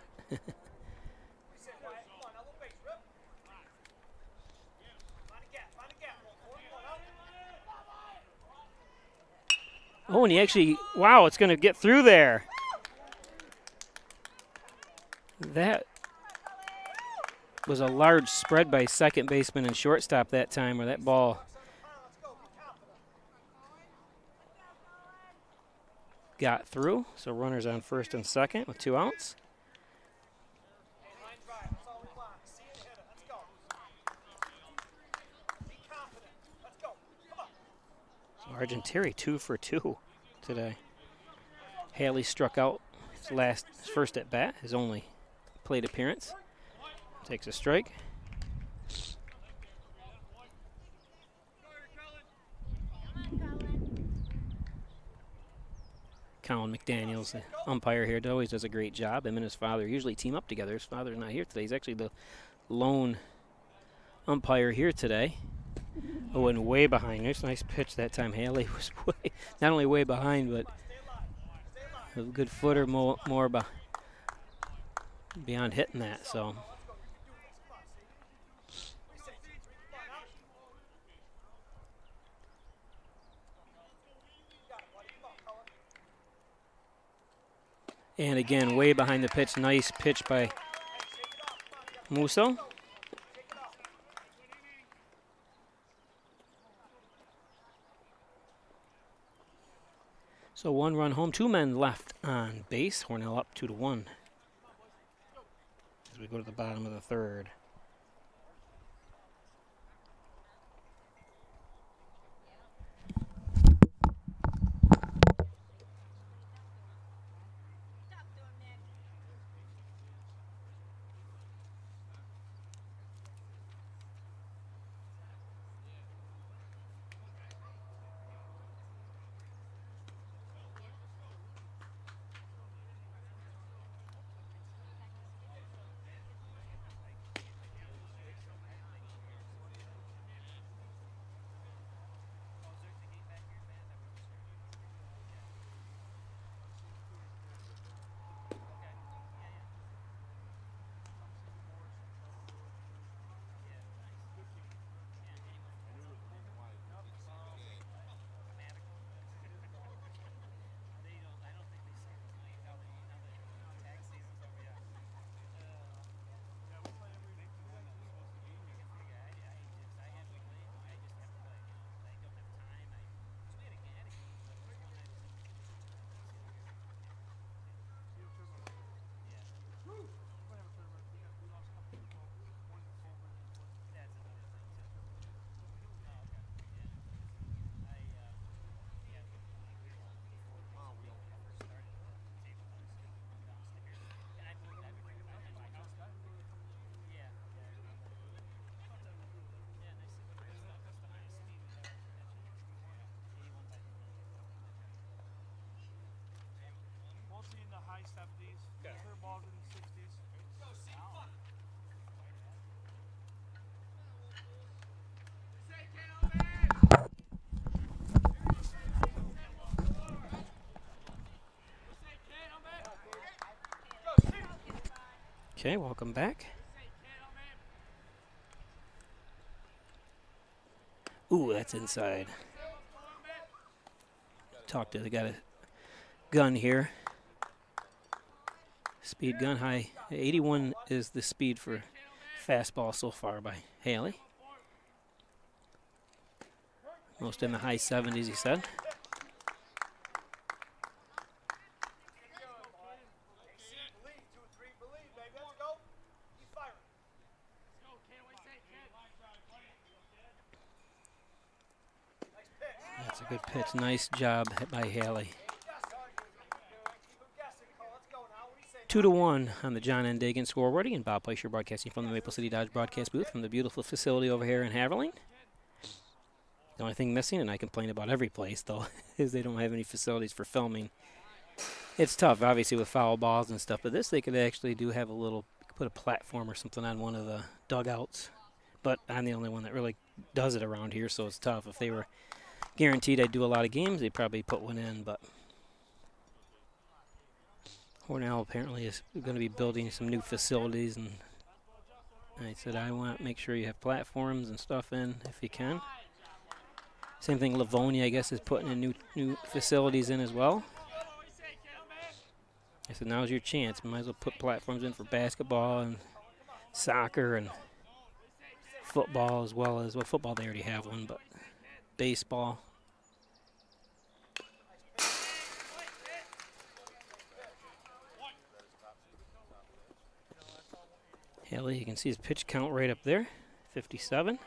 Oh, and he actually, wow, it's going to get through there. That was a large spread by second baseman and shortstop that time, where that ball got through. So runners on first and second with 2 outs. So Argenteri 2 for 2 today. Haley struck out his first at bat, his only plate appearance. Takes a strike. Colin McDaniels, the umpire here, always does a great job. Him and his father usually team up together. His father's not here today. He's actually the lone umpire here today. Oh, and way behind. There's a nice pitch that time. Haley was not only way behind, but a good footer more beyond hitting that. So. And again, way behind the pitch. Nice pitch by Musso. So 1 run home, 2 men left on base. Hornell up 2-1 as we go to the bottom of the third. Mostly in the high 70s. Third balls in the 60s. Okay, welcome back. Ooh, that's inside. They got a gun here. Speed gun high. 81 is the speed for fastball so far by Haley. Most in the high 70s, he said. That's a good pitch. Nice job by Haley. 2-1 on the John N. Dagan scoreboard. And Bob Pleasure broadcasting from the Maple City Dodge broadcast booth from the beautiful facility over here in Haverling. The only thing missing, and I complain about every place, though, is they don't have any facilities for filming. It's tough, obviously, with foul balls and stuff, but this they could actually do have put a platform or something on one of the dugouts. But I'm the only one that really does it around here, so it's tough. If they were guaranteed I'd do a lot of games, they'd probably put one in, but Hornell apparently is going to be building some new facilities, and I said I want to make sure you have platforms and stuff in if you can. Same thing, Livonia, I guess, is putting in new facilities in as well. I said, now's your chance. Might as well put platforms in for basketball and soccer and football, as well as, well, football they already have one, but baseball. Haley, you can see his pitch count right up there, 57.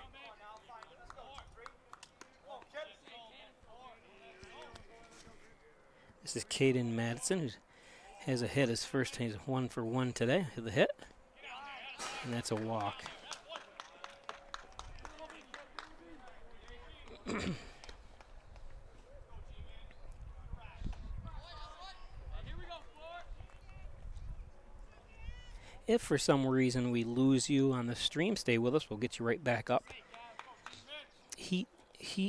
This is Caden Madison, who has a hit. His first, he's 1 for 1 today with the hit, and that's a walk. If for some reason we lose you on the stream, stay with us. We'll get you right back up. Heat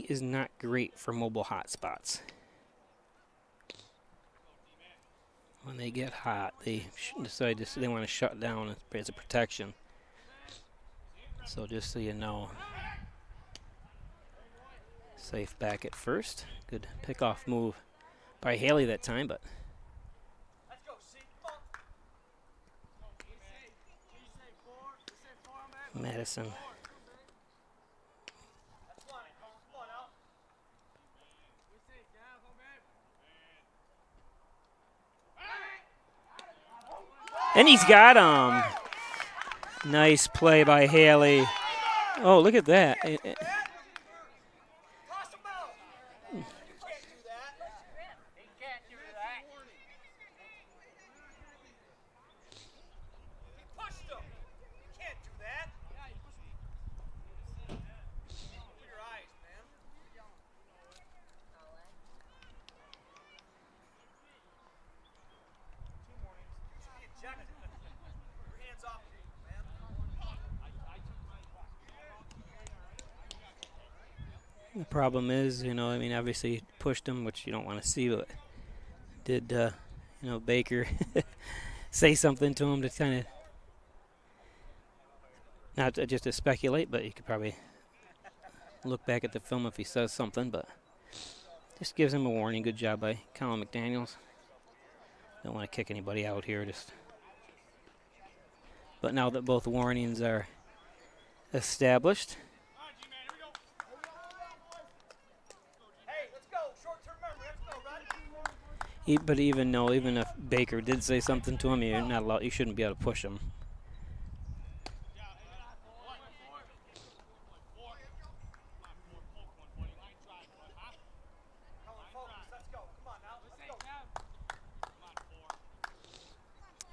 is not great for mobile hotspots. When they get hot, they decide they want to shut down as a protection. So just so you know, safe back at first. Good pickoff move by Haley that time, but Madison. And he's got him. Nice play by Haley. Oh, look at that. The problem is, you know, I mean, obviously he pushed him, which you don't want to see, but did, you know, Baker say something to him to kind of, not just to speculate, but you could probably look back at the film if he says something, but just gives him a warning. Good job by Colin McDaniels. Don't want to kick anybody out here, just. But now that both warnings are established, but even if Baker did say something to him, you're not allowed. You shouldn't be able to push him.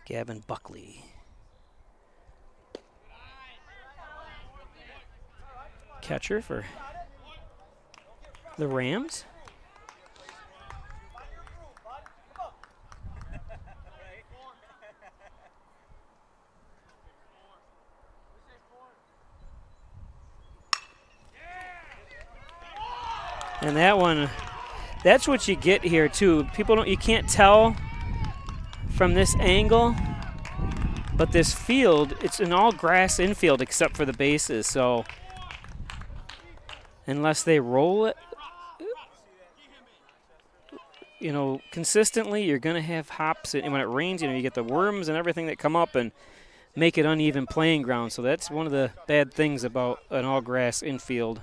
Gavin Buckley. Catcher for the Rams. And that one, that's what you get here too. You can't tell from this angle, but this field, it's an all grass infield except for the bases, so unless they roll it, you know, consistently, you're going to have hops, and when it rains, you know, you get the worms and everything that come up and make it uneven playing ground. So that's one of the bad things about an all grass infield.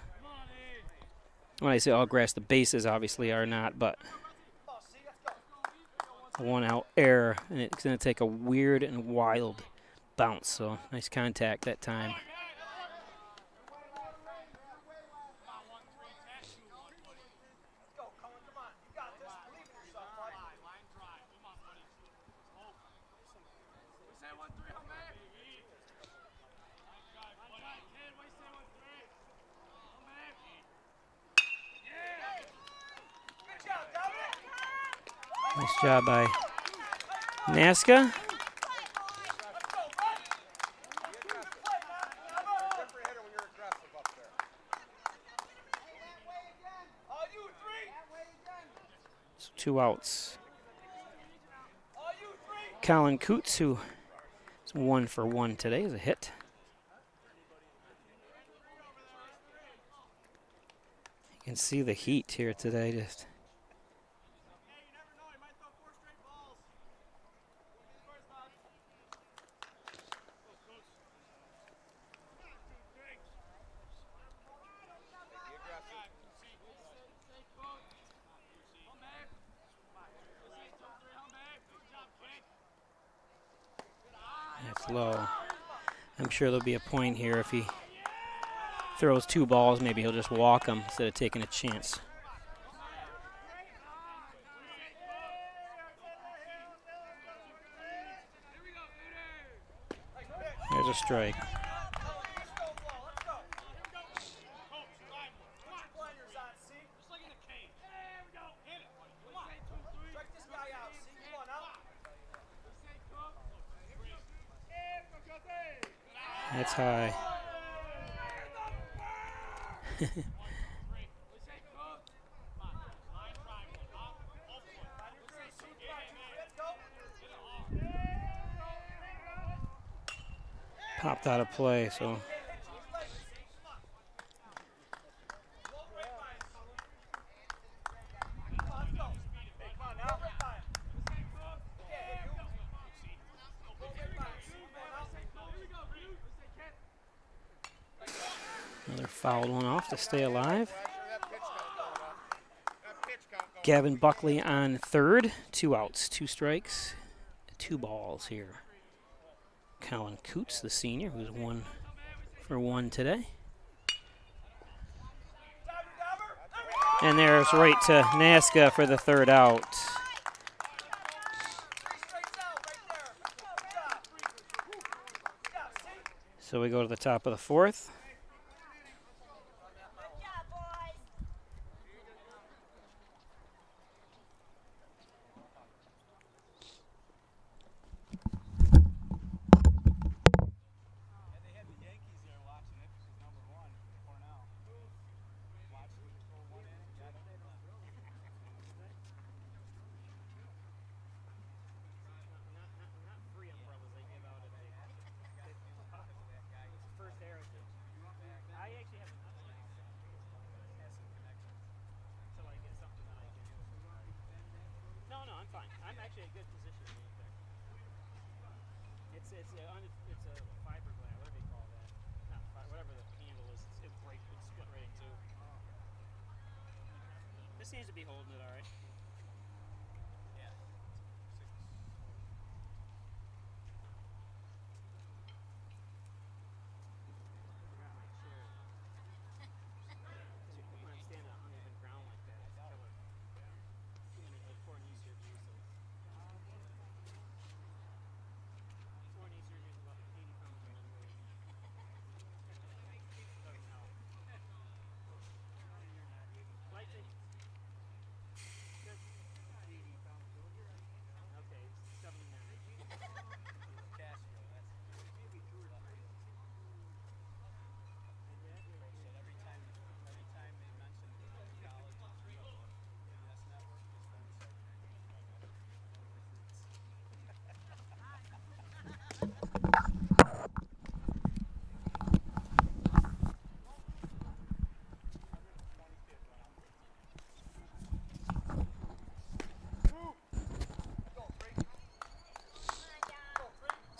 When I say all grass, the bases obviously are not, but a 1-out error, and it's going to take a weird and wild bounce. So nice contact that time. Nice job by Nasca. 2 outs. Colin Coots, who is 1 for 1 today, is a hit. You can see the heat here today. Just that's low. I'm sure there'll be a point here if he throws 2 balls. Maybe he'll just walk them instead of taking a chance. There's a strike. That's high. Popped out of play, so another fouled one off to stay alive. Gavin Buckley on third. 2 outs, 2 strikes, 2 balls here. Colin Coots, the senior, who's 1 for 1 today. And there's right to Nasca for the 3rd out. So we go to the top of the 4th. I'm actually in a good position. It's a fiberglass, whatever they call that. Not whatever the handle is. It's split right in 2. This seems to be holding it all right.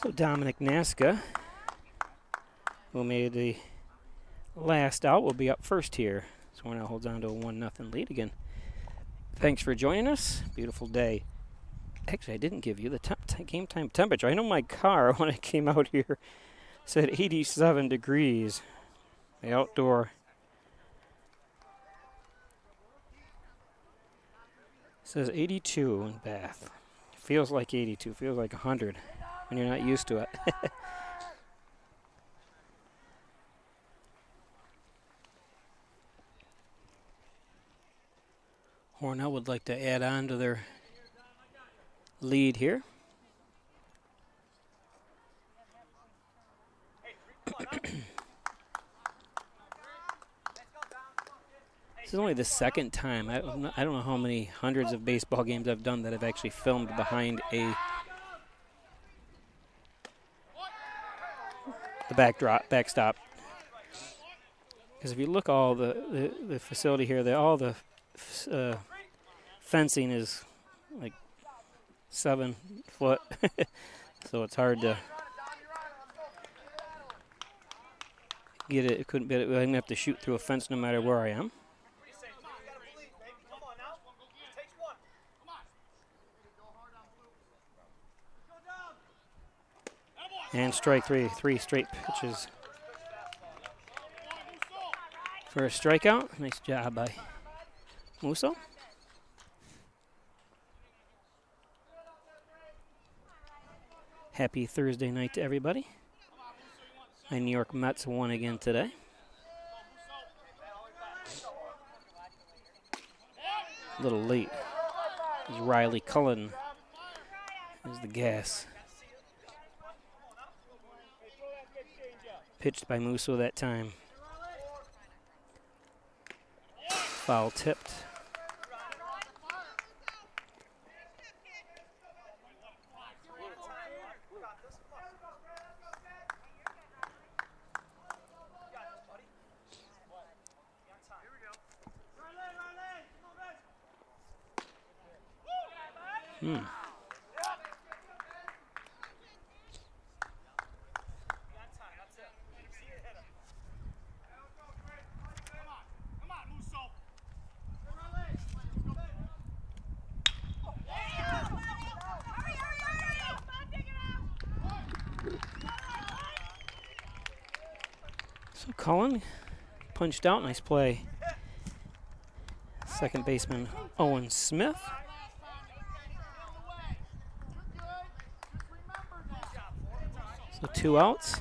So Dominic Nasca, who made the last out, will be up first here. So Hornell holds on to a 1-0 lead again. Thanks for joining us. Beautiful day. Actually, I didn't give you the game time temperature. I know my car, when I came out here, said 87 degrees. The outdoor says 82 in Bath. Feels like 82. Feels like 100 when you're not used to it. Hornell would like to add on to their lead here. This is only the second time. I don't know how many hundreds of baseball games I've done that I've actually filmed behind the backstop. Because if you look all the facility here, all the fencing is like 7 foot, so it's hard to get it. It couldn't be. I'm gonna have to shoot through a fence no matter where I am. And strike 3, 3 straight pitches for a strikeout. Nice job by Musso. Happy Thursday night to everybody. My New York Mets won again today. A little late. As Riley Cullen is the gas. Pitched by Musso that time. Foul tipped. So Cullen punched out. Nice play. Second baseman Owen Smith. So 2 outs.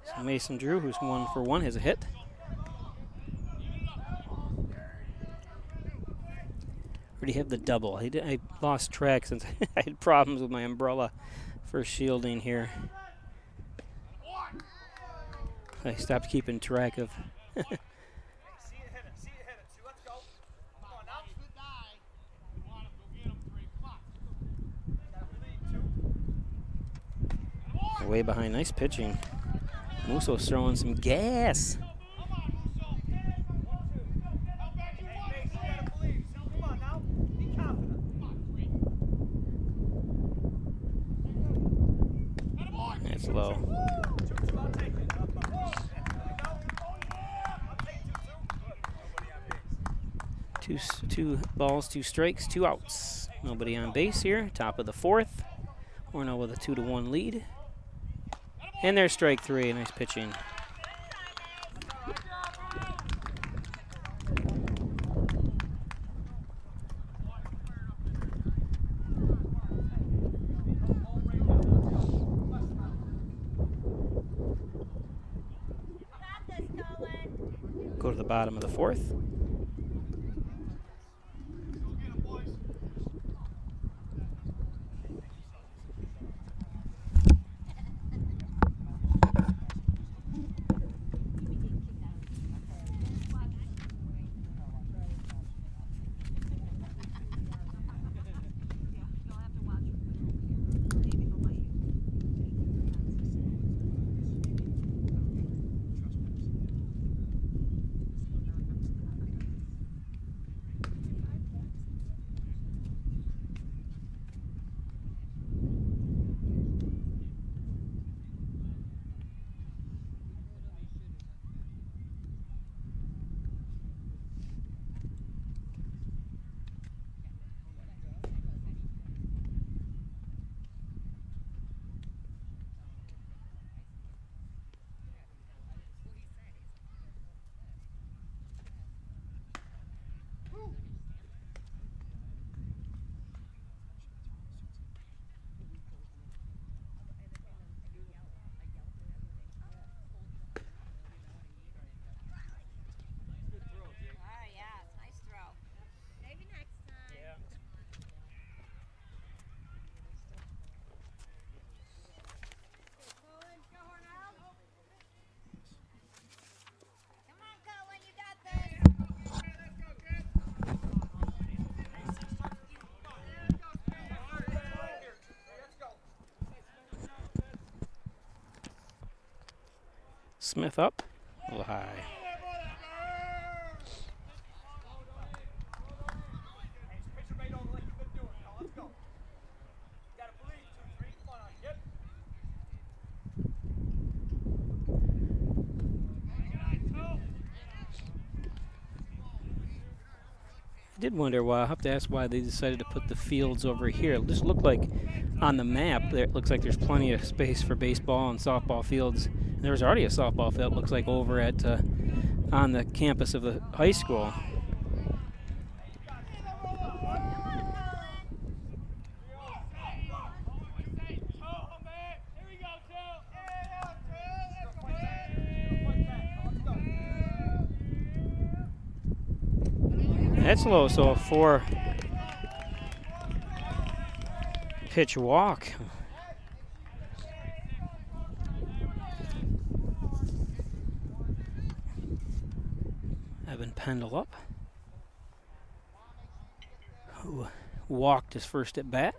So Mason Drew, who's 1 for 1, has a hit. Already have the double. I lost track since I had problems with my umbrella for shielding here. I stopped keeping track of. Way behind. Nice pitching. Musso's throwing some gas. That's low. Two balls, 2 strikes, 2 outs. Nobody on base here. Top of the 4th. Hornell with a 2-1 lead. And there's strike 3. Nice pitching. Go to the bottom of the 4th. Smith up, a little high. I did wonder why. I'll have to ask why they decided to put the fields over here. It just looked like on the map there it looks like there's plenty of space for baseball and softball fields. And there was already a softball field, it looks like, over at on the campus of the high school. That's low, so a 4-pitch walk. Evan Pendle up, who walked his first at bat.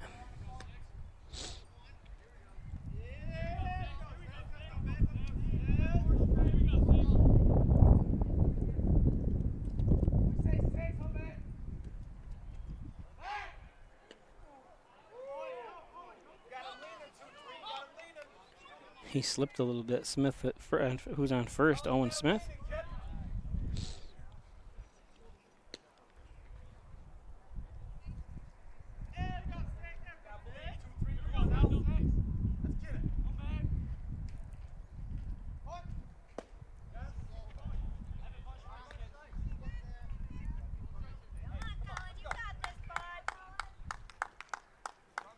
He slipped a little bit. Smith, who's on first, Owen Smith.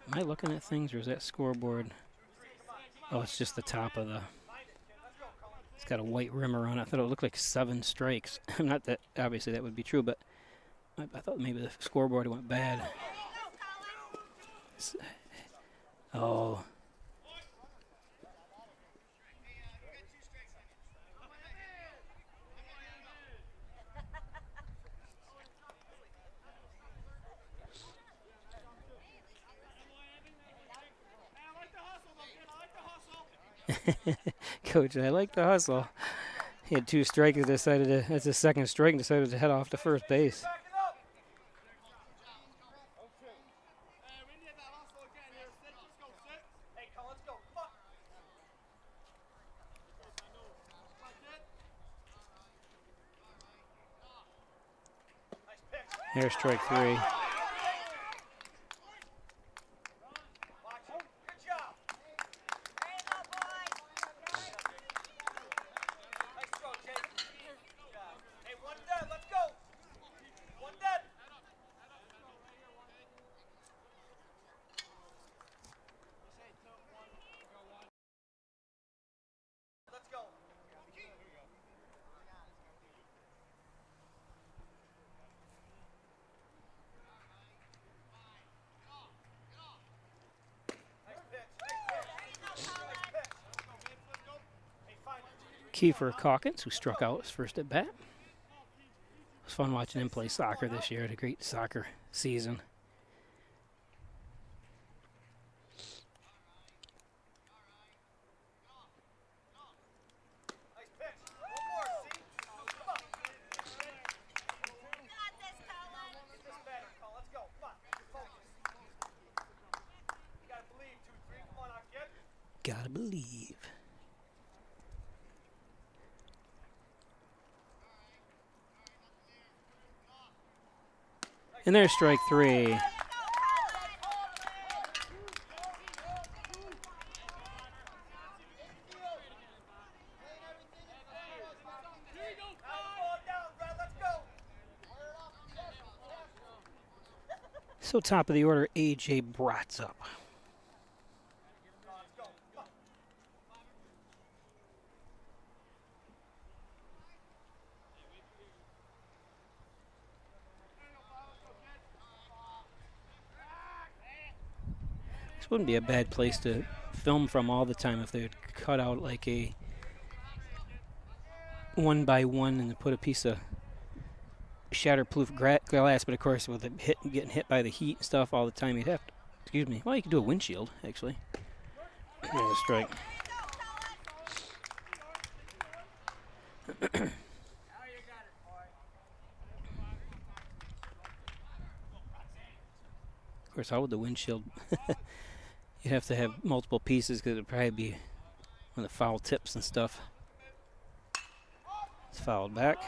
Am I looking at things, or is that scoreboard? Oh, it's just the top of the... It's got a white rim around it. I thought it looked like 7 strikes. Not that, obviously, that would be true, but I thought maybe the scoreboard went bad. Oh. Coach, I like the hustle. He had 2 strikes, decided to, that's his second strike, and decided to head off to first base. Here's strike 3. Kiefer Calkins, who struck out his first at bat. It was fun watching him play soccer this year. Had a great soccer season. Gotta believe. And there's strike 3. So top of the order, A.J. Bratz up. This wouldn't be a bad place to film from all the time if they would cut out like a 1x1 and put a piece of shatterproof glass, but of course with it getting hit by the heat and stuff all the time, you'd have to, excuse me, well, you could do a windshield actually. There's a strike. Of course, how would the windshield? You'd have to have multiple pieces because it'd probably be one of the foul tips and stuff. It's fouled back.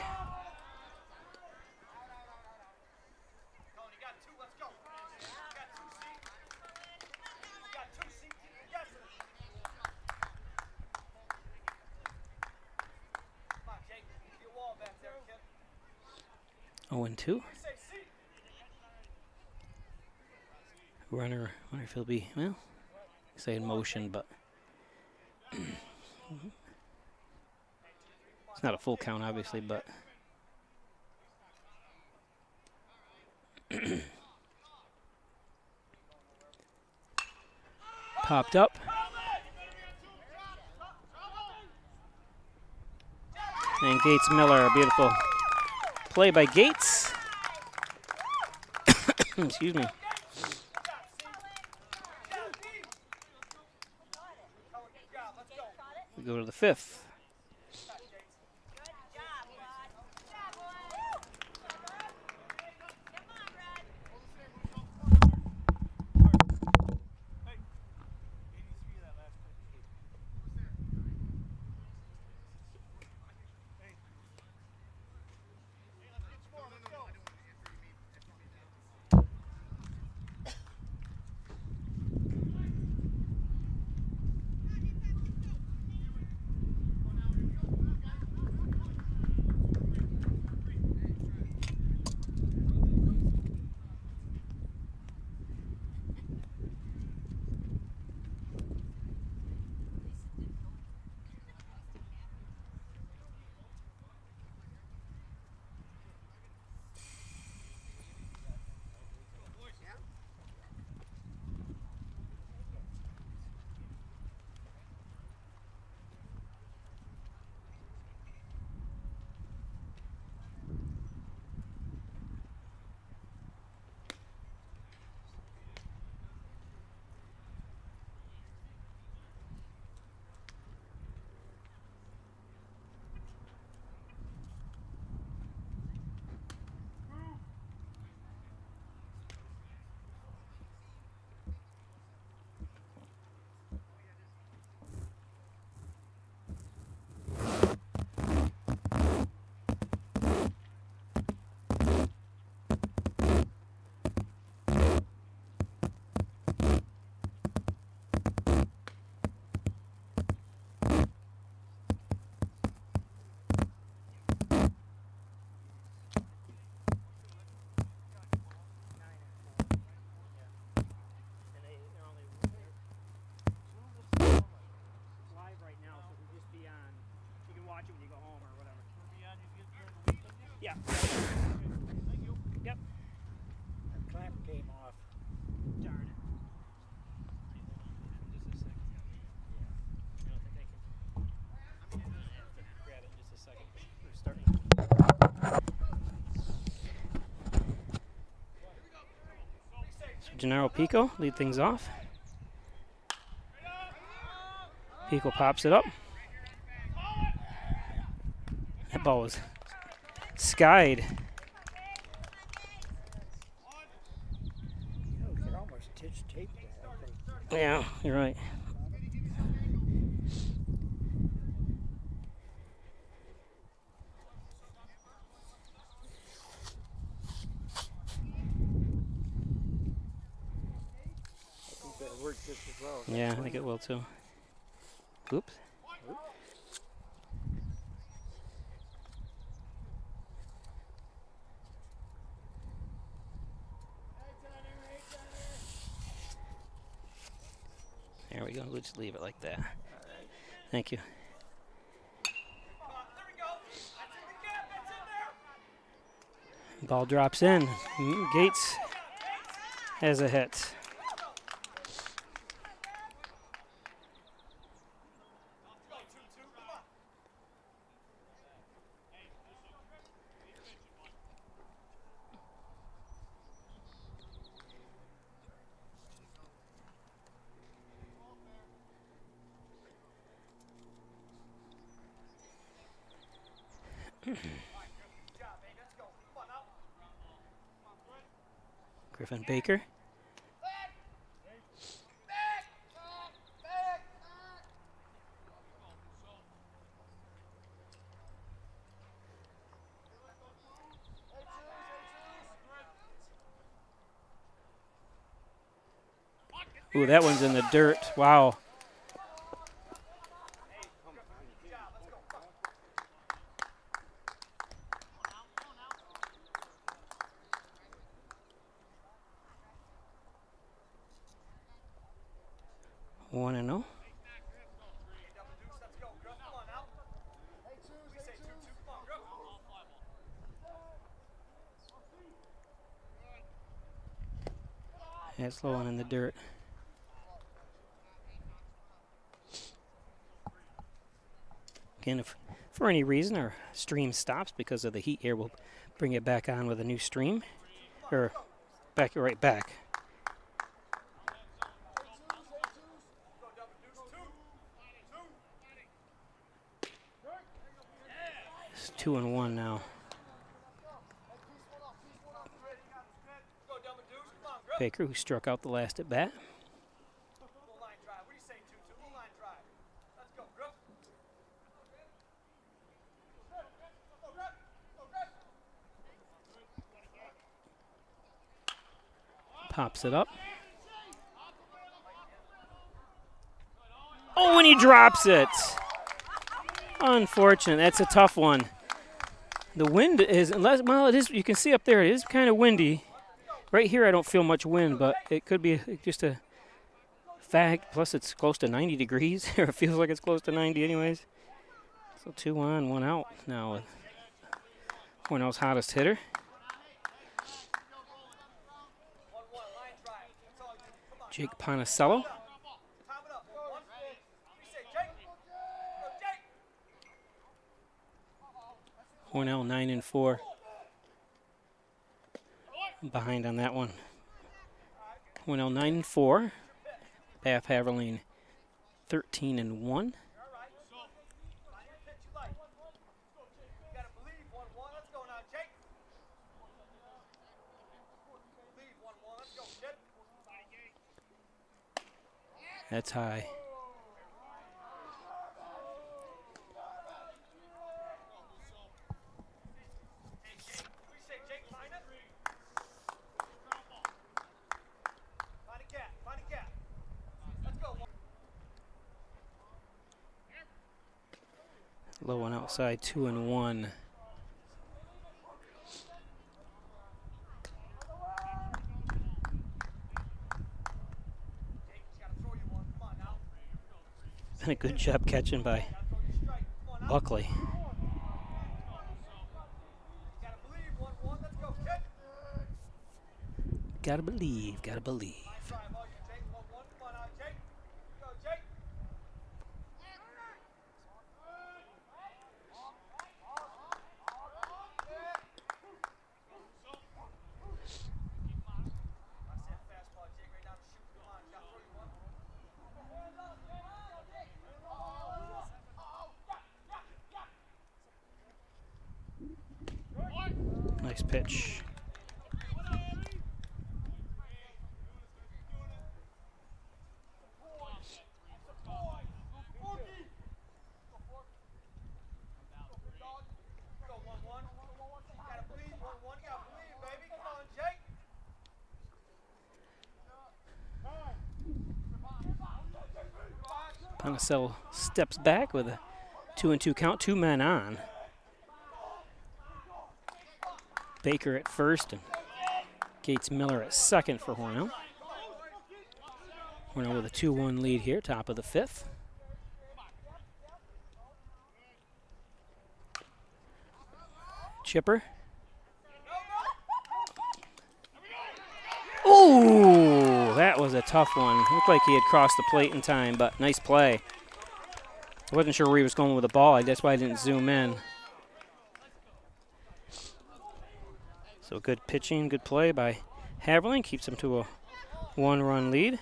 Oh, and 2. Runner, wonder if he'll be, well, say in motion, but it's not a full count, obviously, but popped up. And Gates Miller, a beautiful play by Gates. Excuse me. We go to the 5th. Yeah. Yep. That clamp came off. Darn it. Just a second. I don't think I can. I'm gonna have to grab it in just a second. We're starting. So Gennaro Pico lead things off. Pico pops it up. That ball was skied. You could almost tape that, I think. Yeah, you're right. I think that worked just as well. Yeah, I think it will too. Oops. There we go. We'll just leave it like that. Thank you. Ball drops in. Gates has a hit. Griffin Baker. Ooh, that one's in the dirt. Wow. One and oh. That's low one in the dirt. Again, if for any reason our stream stops because of the heat here, we'll bring it back on with a new stream. Or back right back. It's 2-1 now. Baker, who struck out the last at bat. Pops it up. Oh, and he drops it. Unfortunate. That's a tough one. The wind is, well, it is. You can see up there, it is kind of windy. Right here, I don't feel much wind, but it could be just a fact. Plus, it's close to 90 degrees, or it feels like it's close to 90 anyways. So 2 on, 1 out now with Hornell's hottest hitter. Jake Ponicello. Hornell 9-4. Behind on that one. Hornell 9-4. Bath Haverling 13-1. That's high. Low one outside, 2-1. Been a good job catching by Buckley. Gotta believe, gotta believe. Nice pitch. Ponicello steps back with a 2-2 count, 2 men on. Baker at first and Gates Miller at second for Hornell. Hornell with a 2-1 lead here, top of the 5th. Chipper. Ooh, that was a tough one. Looked like he had crossed the plate in time, but nice play. I wasn't sure where he was going with the ball. That's why I didn't zoom in. So good pitching, good play by Haverling. Keeps him to a 1-run lead.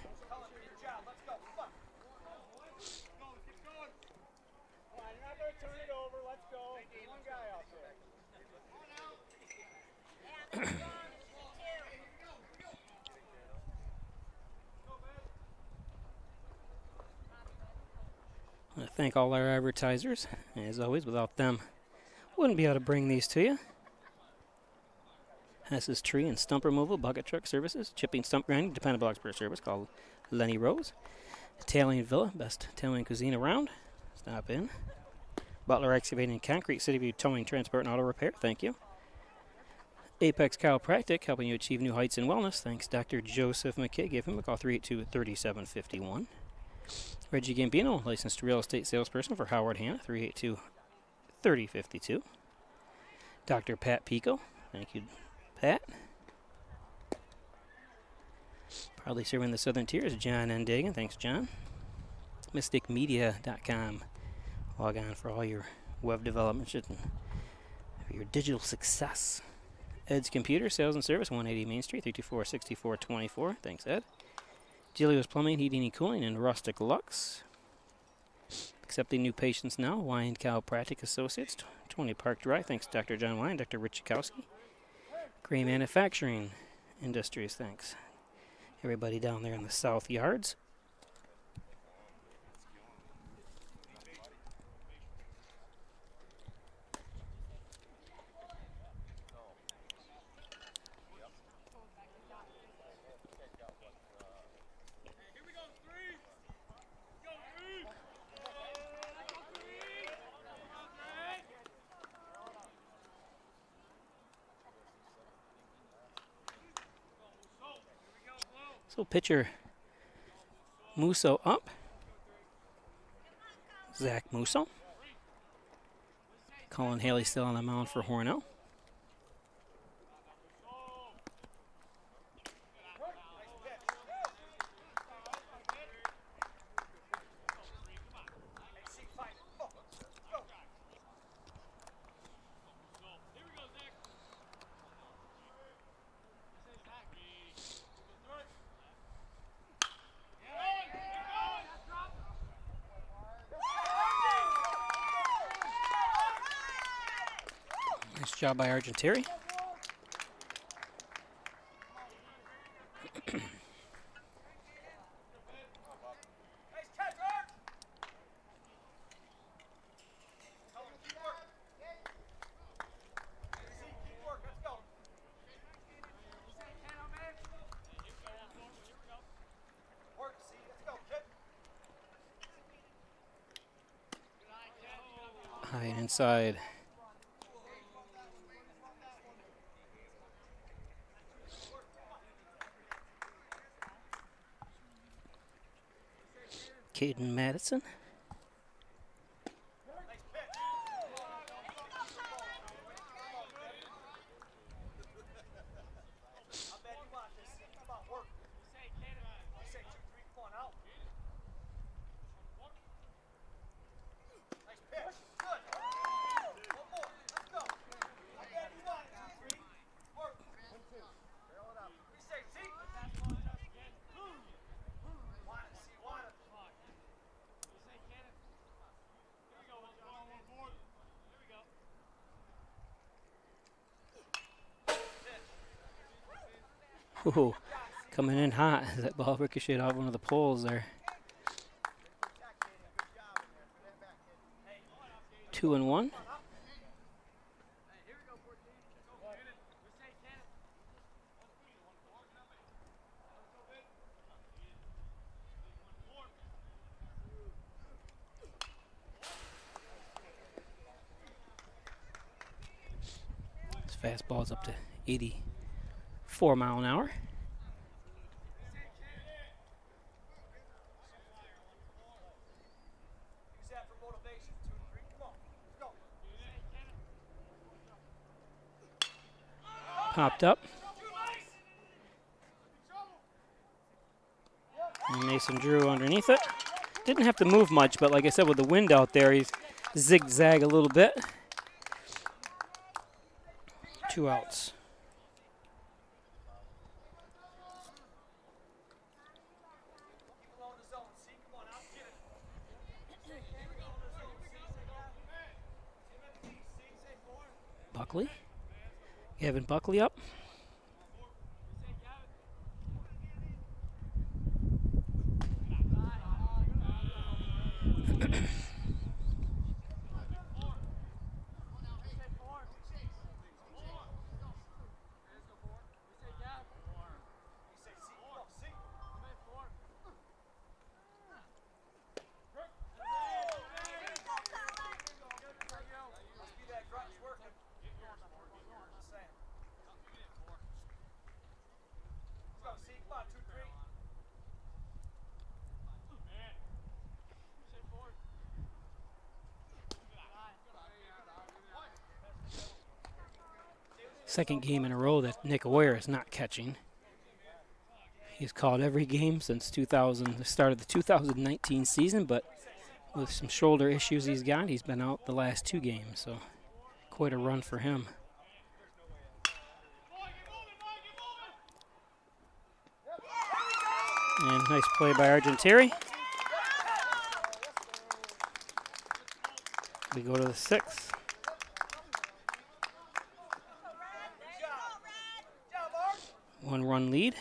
I want to thank all our advertisers. As always, without them, wouldn't be able to bring these to you. Hess's Tree and Stump Removal, Bucket Truck Services, Chipping Stump Grinding, dependable expert service called Lenny Rose. Italian Villa, best Italian cuisine around. Stop in. Butler Excavating and Concrete, City View Towing, Transport, and Auto Repair, thank you. Apex Chiropractic, helping you achieve new heights in wellness. Thanks, Dr. Joseph McKay. Give him a call, 382-3751. Reggie Gambino, licensed real estate salesperson for Howard Hanna, 382-3052. Dr. Pat Pico, thank you, Pat. Proudly serving the Southern Tier is John Endagan. Thanks, John. MysticMedia.com. Log on for all your web development shit and for your digital success. Ed's Computer, Sales and Service, 180 Main Street, 324-6424. Thanks, Ed. Gilio's Plumbing, Heating and Cooling, and Rustic Lux. Accepting new patients now. Wine Chiropractic Associates, 20 Park Drive. Thanks, Dr. John Wine, Dr. Rich Chikowski. Gray Manufacturing Industries, thanks. Everybody down there in the South Yards. So pitcher Musso up. Zach Musso. Colin Haley still on the mound for Hornell. Nice job by Argenteri. High and inside. Caden Madison. Ooh, coming in hot. That ball ricocheted off one of the poles there. 2-1. This fastball's up to 84 mile an hour. Popped up. And Mason Drew underneath it. Didn't have to move much, but like I said, with the wind out there, he's zigzag a little bit. 2 outs. Buckley. Gavin Buckley up. Second game in a row that Nick Ware is not catching. He's called every game since the start of the 2019 season, but with some shoulder issues he's been out the last 2 games, so quite a run for him. And nice play by Argentieri. We go to the 6th. One-run lead.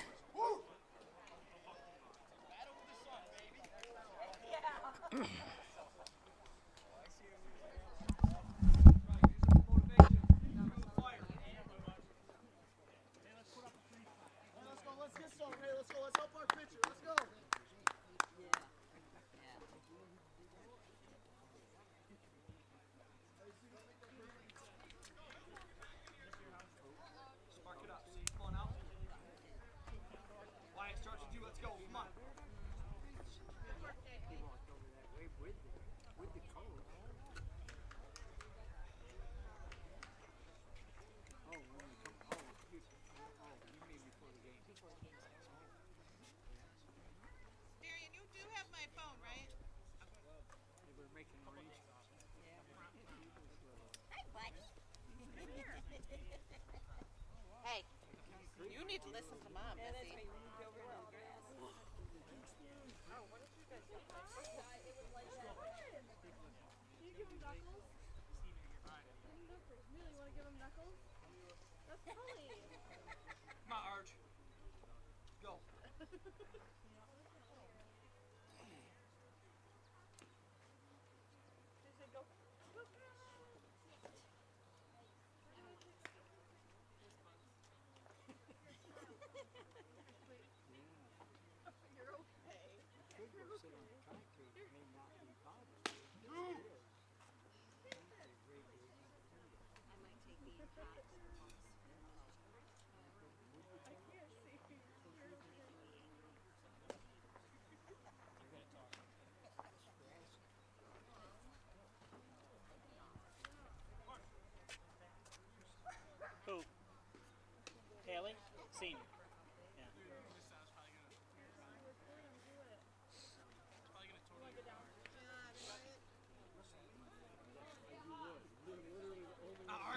Darian, you do have my phone, right? Hi, buddy. Hey, you need to listen to mom, Missy. Come on, Arch. Go. Who? Haley? Senior.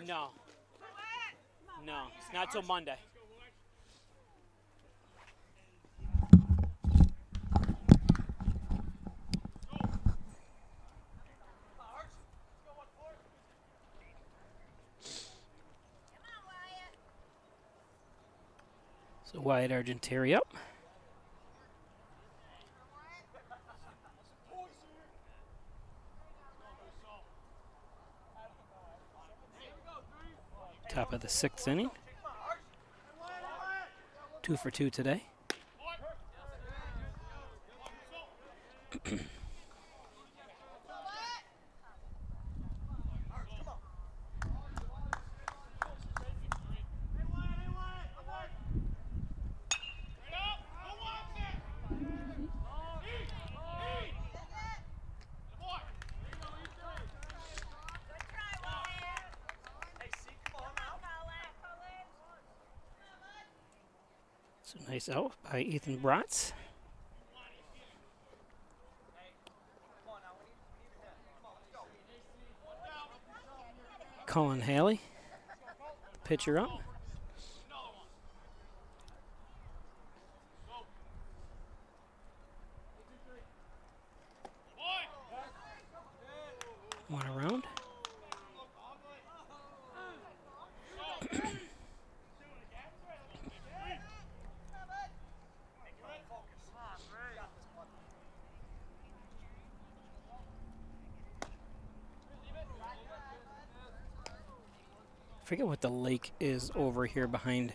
Yeah. No. No, not till Monday. So Wyatt Argentieri up. Top of the 6th inning. 2 for 2 today. So nice out by Ethan Bratz. Colin Haley, pitcher up. One around. Forget what the lake is over here behind.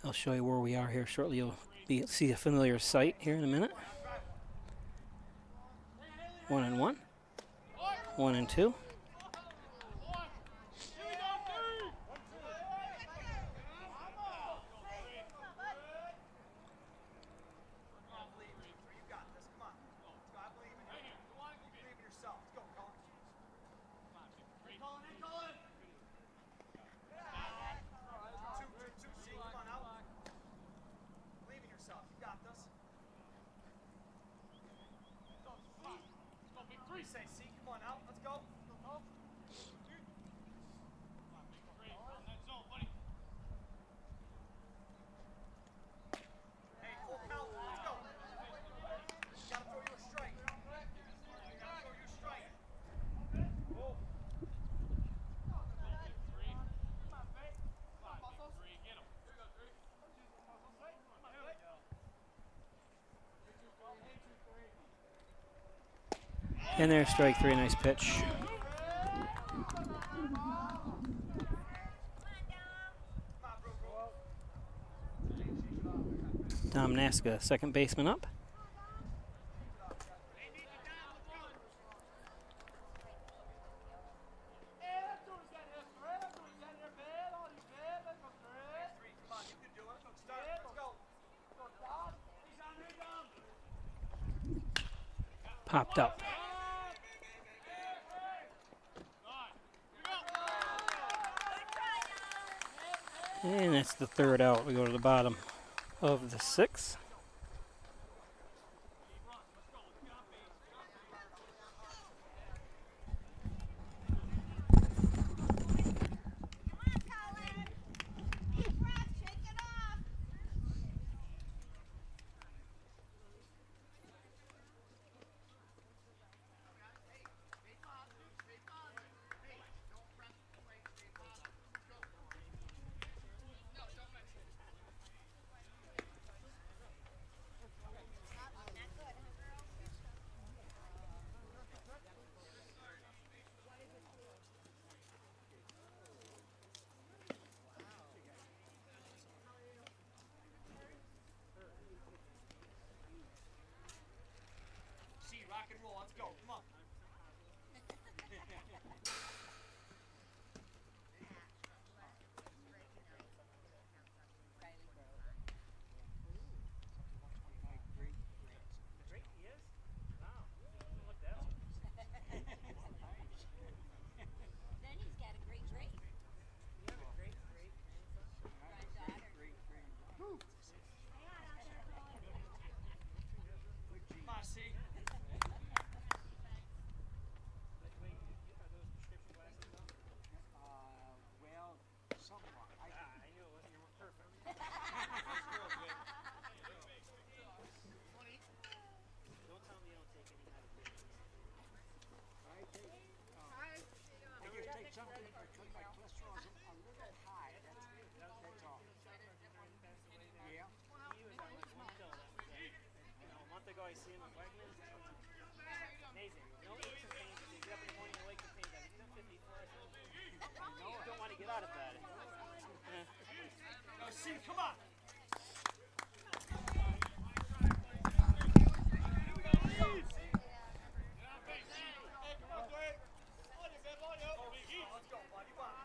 I'll show you where we are here shortly. You'll see a familiar sight here in a minute. 1-1. 1-2. And there's strike three, nice pitch. Tom Naska, second baseman up. Popped up. And that's the third out. We go to the bottom of the sixth. Then he's got a great great. I see him in Wegmans. Amazing. No aches and pains. You get up in the morning and wake and pains. He's done 54. You don't want to get out of bed. No, see, come on.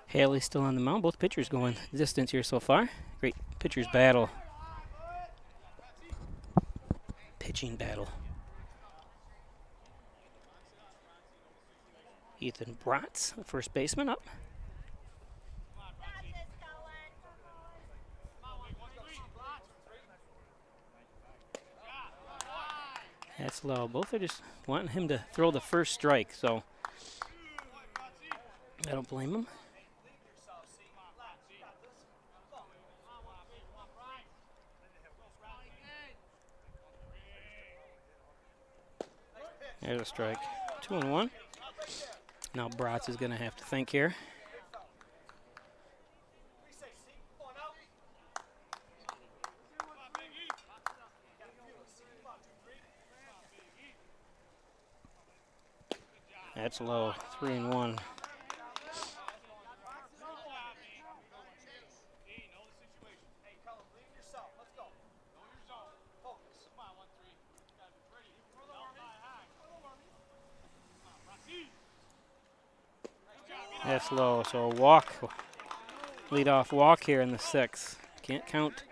Haley's still on the mound. Both pitchers going the distance here so far. Great pitchers battle. Pitching battle. Ethan Bratz, the first baseman, up. That's low. Both are just wanting him to throw the first strike, so I don't blame him. There's a strike. 2-1. Now Bratz is going to have to think here. That's low. 3-1. That's low, so a walk, lead-off walk here in the sixth. Can't count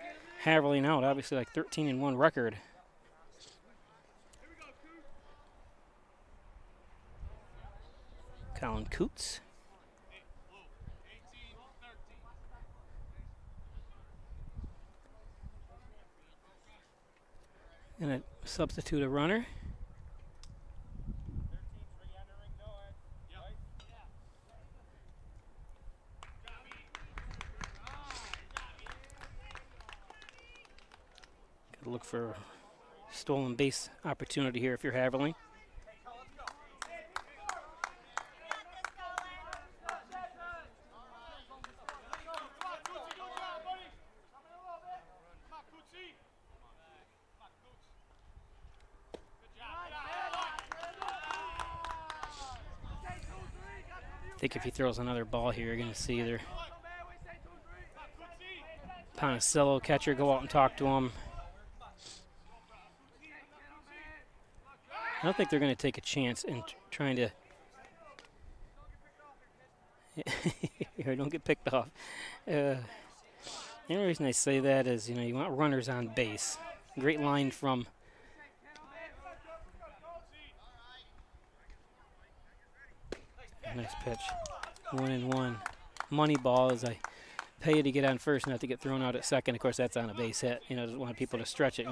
Haverling out, obviously like 13-1 record. Colin Coots. Gonna substitute a runner. Look for stolen base opportunity here if you're Haverling. I think if he throws another ball here, you're going to see either Ponicello, catcher, go out and talk to him. I don't think they're going to take a chance in trying to. Here, don't get picked off. The only reason I say that is, you want runners on base. Great line from. Nice pitch. 1-1. Money ball as I pay you to get on first, not to get thrown out at second. Of course, that's on a base hit. Just want people to stretch it.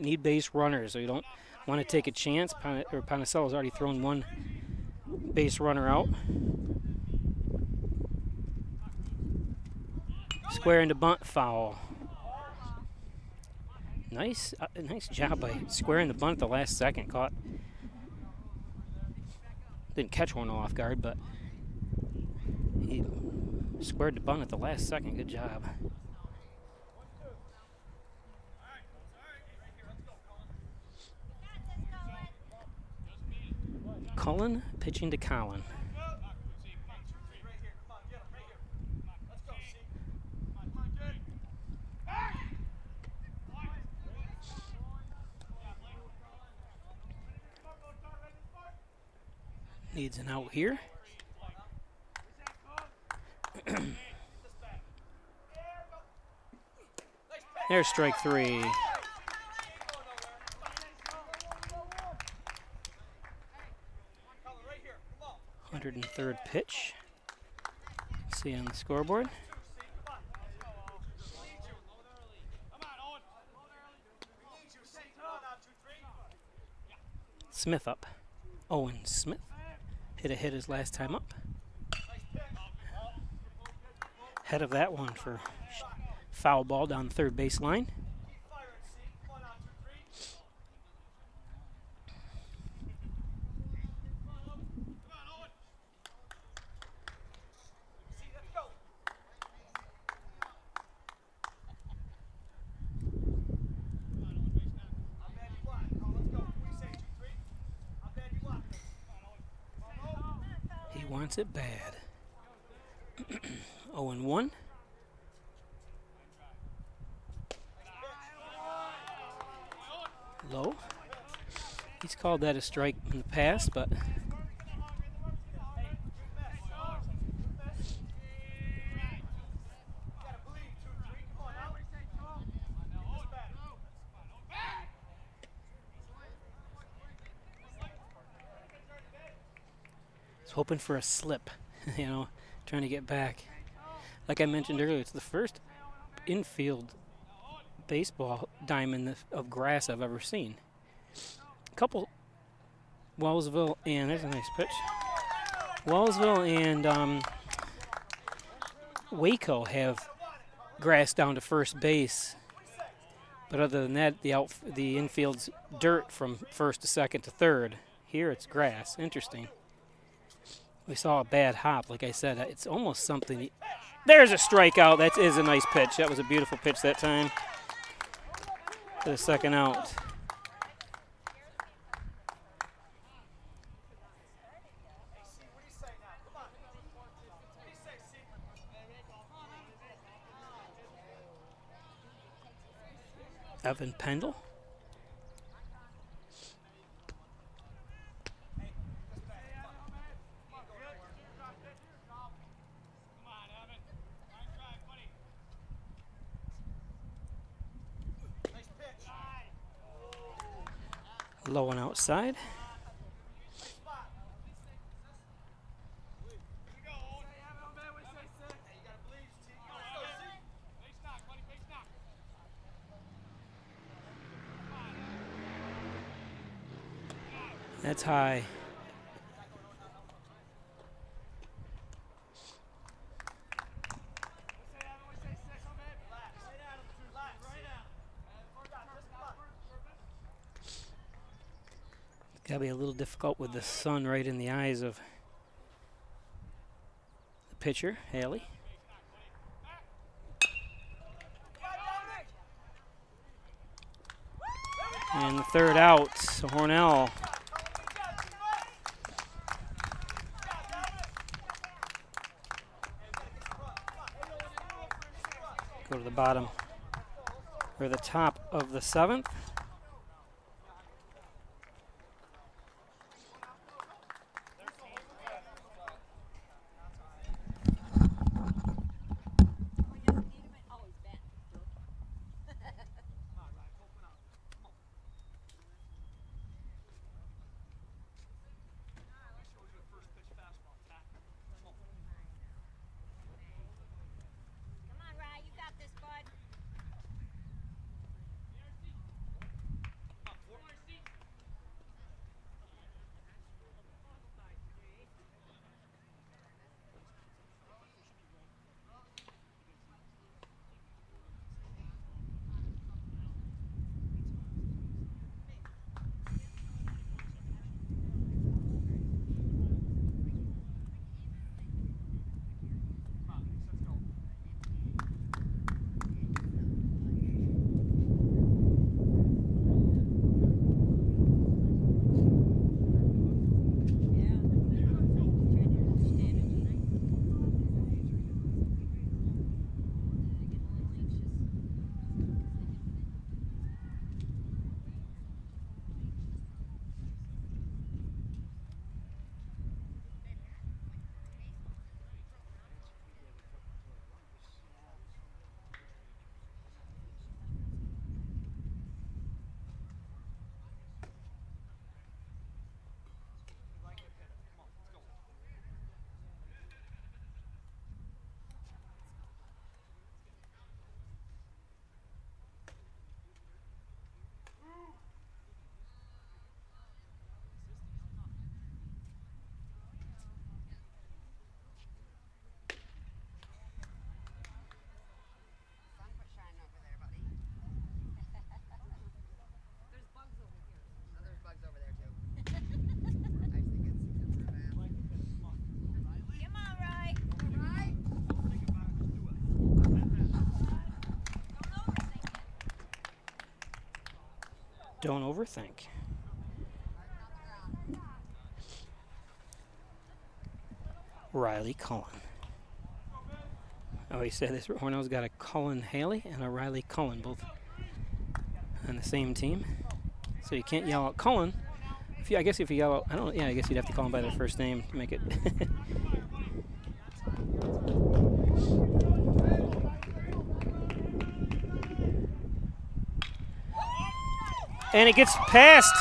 Need base runners, so you don't want to take a chance. Ponicello's already thrown one base runner out. Square into bunt, foul. Nice job by squaring the bunt at the last second. Didn't catch one off guard, but he squared the bunt at the last second. Good job. Cullen pitching to Colin. Needs an out here. There's strike 3. .103rd pitch. See on the scoreboard. Smith up. Owen Smith. Hit his last time up. Head of that one for foul ball down the third base line. Wants it bad. 0-1. Low. He's called that a strike in the past, but hoping for a slip, trying to get back. Like I mentioned earlier, it's the first infield baseball diamond of grass I've ever seen. A couple, Wellsville, and there's a nice pitch. Wellsville and Waco have grass down to first base, but other than that, the infield's dirt from first to second to third. Here it's grass. Interesting. We saw a bad hop. Like I said, it's almost something. There's a strikeout. That is a nice pitch. That was a beautiful pitch that time. For the second out. Evan Pendle. Low and outside. That's high. Gotta be a little difficult with the sun right in the eyes of the pitcher, Haley. And the third out, so Hornell. Go to the bottom, or the top of the seventh. Come on, Rye, you got this, bud. Sun quit shining over there, buddy. There's bugs over here. Oh, there's bugs over there too. I just think it's bad. Come on, Rye. Right? Don't overthink. Riley Cullen. Oh, he said this. Hornell's got a Cullen Haley and a Riley Cullen, both on the same team. So you can't yell out Cullen. I guess if you yell out, I don't know. Yeah, I guess you'd have to call them by their first name to make it. And it gets past.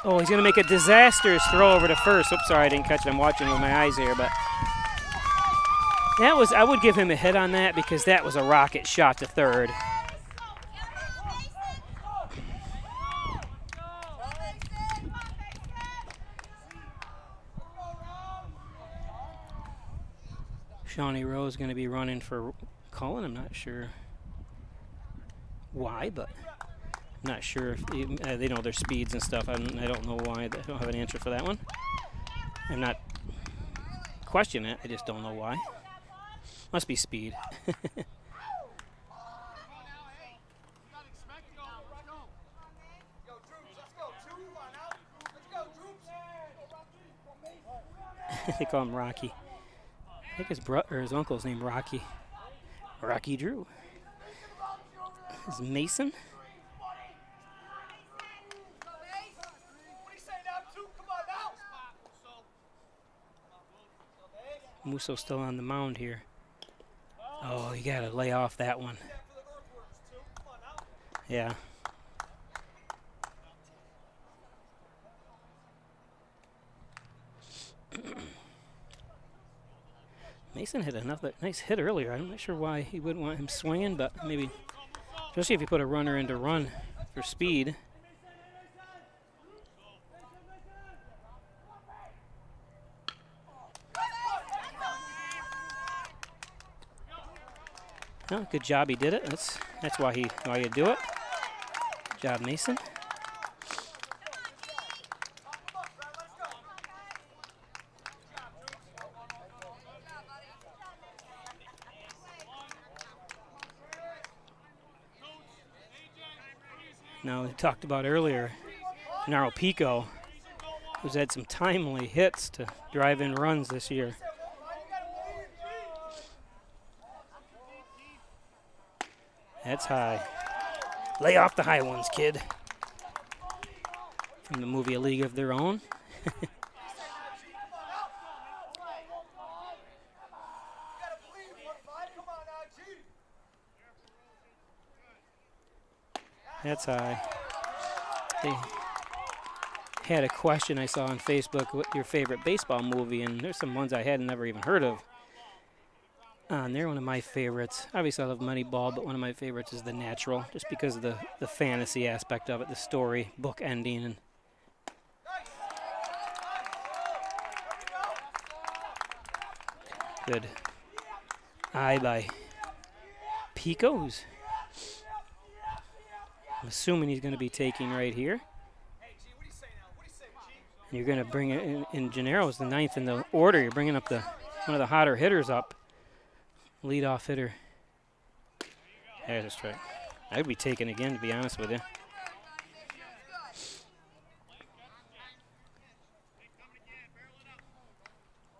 Oh, he's going to make a disastrous throw over to first. Oops, sorry, I didn't catch it. I'm watching with my eyes here, but that was, I would give him a hit on that because that was a rocket shot to third. Shawnee Rowe is going to be running for Cullen. I'm not sure why, but I'm not sure if they know their speeds and stuff. I don't know why. I don't have an answer for that one. I'm not questioning it. I just don't know why. Must be speed. They call him Rocky. I think his brother or his uncle's named Rocky. Rocky Drew. Is Mason? Musso still on the mound here. Oh, you gotta lay off that one. Yeah. Mason hit another nice hit earlier. I'm not sure why he wouldn't want him swinging, but maybe, especially if you put a runner in to run for speed. Oh, good job, he did it. That's why you do it. Good job, Mason. Now, we talked about earlier, Naro Pico, who's had some timely hits to drive in runs this year. That's high. Lay off the high ones, kid. From the movie A League of Their Own. That's high. They had a question I saw on Facebook, what your favorite baseball movie, and there's some ones I had never even heard of. And they're one of my favorites. Obviously I love Moneyball, but one of my favorites is The Natural, just because of the fantasy aspect of it, the story, book ending. And good eye by Pico's. I'm assuming he's going to be taking right here. And you're going to bring it in Gennaro's the ninth in the order. You're bringing up one of the hotter hitters up. Leadoff hitter. There's a strike. I'd be taking again, to be honest with you.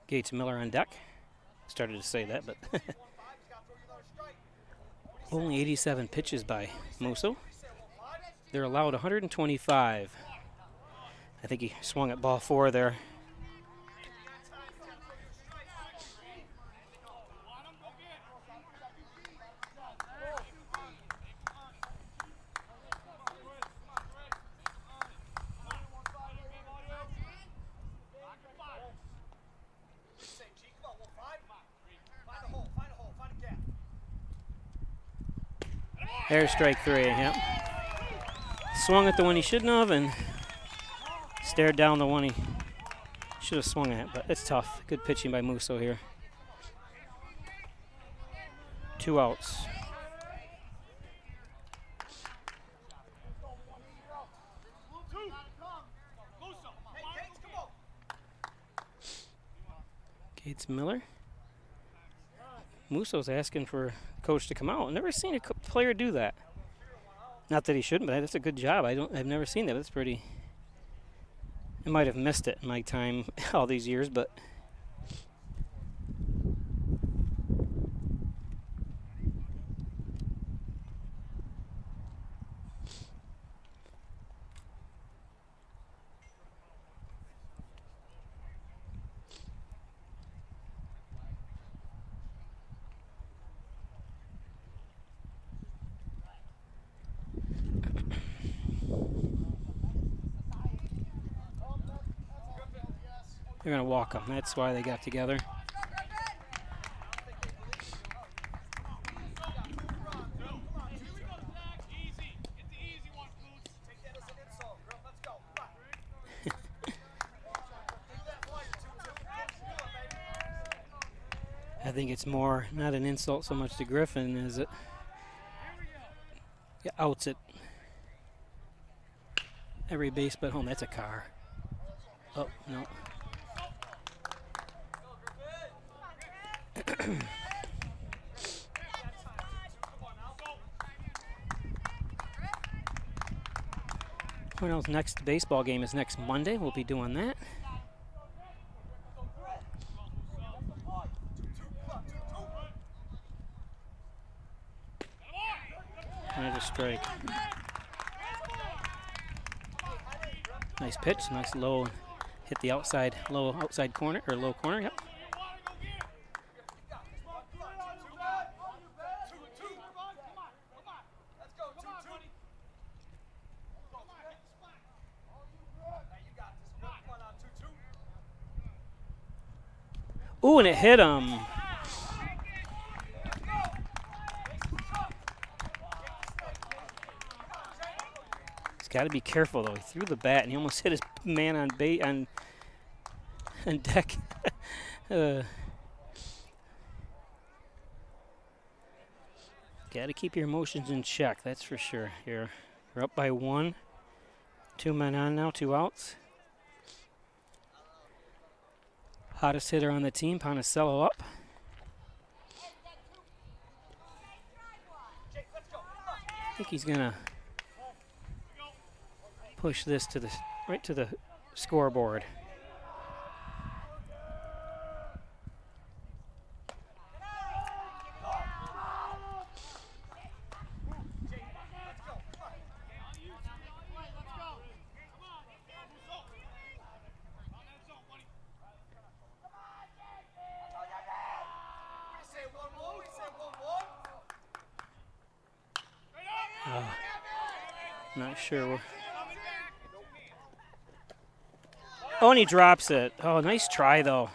Gates Miller on deck. Started to say that, but only 87 pitches by Musso. They're allowed 125. I think he swung at ball 4 there. There's strike 3, yep. Swung at the one he shouldn't have and stared down the one he should have swung at, but it's tough. Good pitching by Musso here. 2 outs. Gates Miller. Musso's asking for coach to come out. I've never seen a player do that. Not that he shouldn't, but that's a good job. I've never seen that. That's pretty. I might have missed it in my time all these years, but they're going to walk him. That's why they got together. I think it's more not an insult so much to Griffin as it outs it. Every base but home. That's a car. Oh, no. Hornell's next baseball game is next Monday. We'll be doing that. And a strike. Nice pitch, nice low, hit the outside, low outside corner, or low corner, yep. Ooh, and it hit him. He's got to be careful, though. He threw the bat, and he almost hit his man on deck. Got to keep your emotions in check, that's for sure. You're up by 1. 2 men on now, 2 outs. Hottest hitter on the team, Ponicello up. I think he's going to push this to the right to the scoreboard. Not sure. Oh, and he drops it. Oh, nice try, though.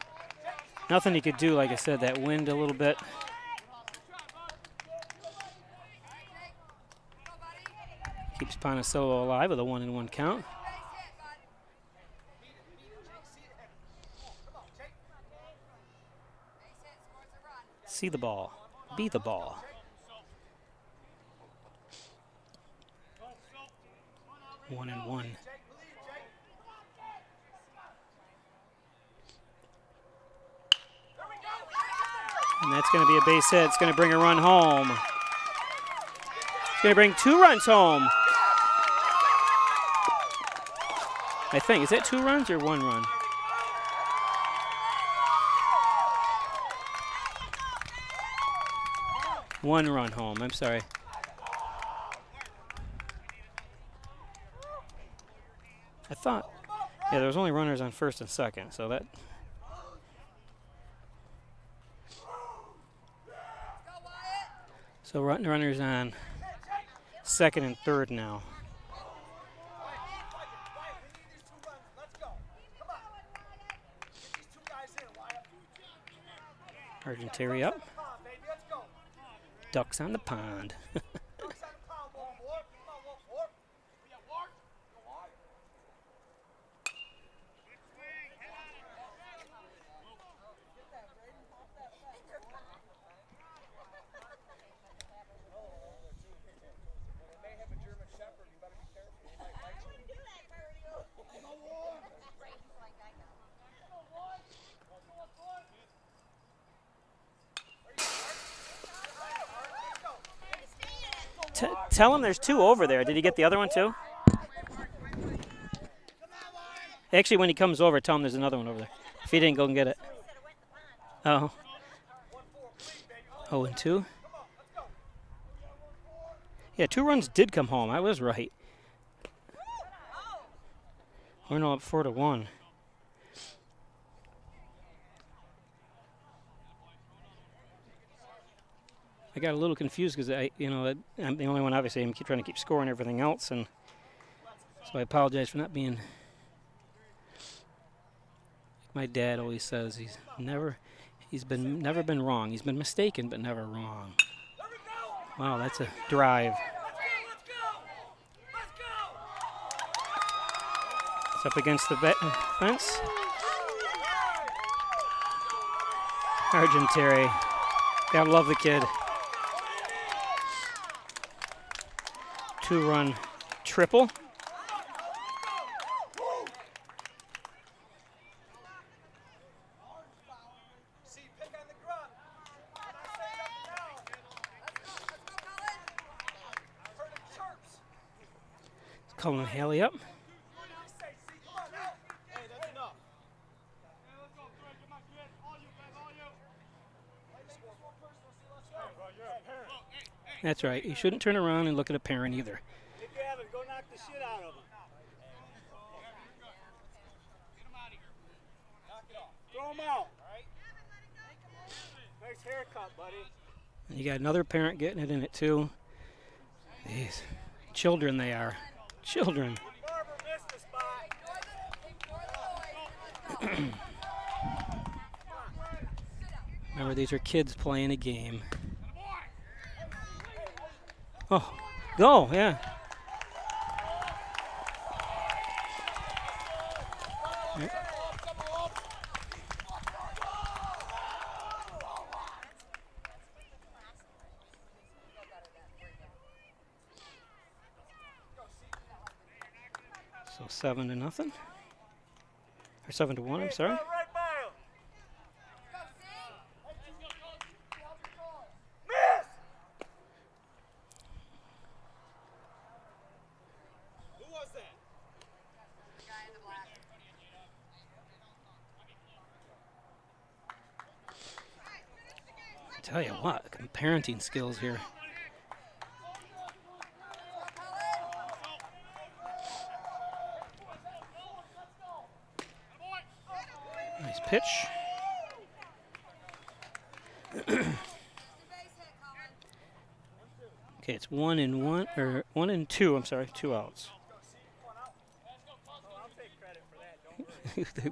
Nothing he could do, like I said, that wind a little bit. Keeps Ponticello alive with a 1-1 count. See the ball. Be the ball. One and one. And that's going to be a base hit. It's going to bring a run home. It's going to bring 2 runs home. I think. Is that 2 runs or 1 run? One run home. I'm sorry. I thought, yeah, there was only runners on first and second, so that. So runners on second and third now. Argentary up. Ducks on the pond. Tell him there's 2 over there. Did he get the other one too? Actually, when he comes over, tell him there's another one over there. If he didn't go and get it. Oh. 0-2. Yeah, 2 runs did come home. I was right. We're now up 4-1. I got a little confused because I'm the only one. Obviously, I'm trying to keep score and everything else, and so I apologize for not being. Like my dad always says, he's never been wrong. He's been mistaken, but never wrong. Wow, that's a drive. It's up against the fence. Argentary, gotta love the kid. 2-run triple. Cullen Haley up. That's right. You shouldn't turn around and look at a parent either. If you have it, go knock the shit out of him. Throw him out. Nice haircut, buddy. And you got another parent getting it in it too. These children they are. Children. Barber missed the spot. Remember, these are kids playing a game. Oh, go, yeah. Right. So 7-0, or 7-1. I'm sorry. Tell you what, parenting skills here. Nice pitch. Okay, it's 1-2. I'm sorry, 2 outs.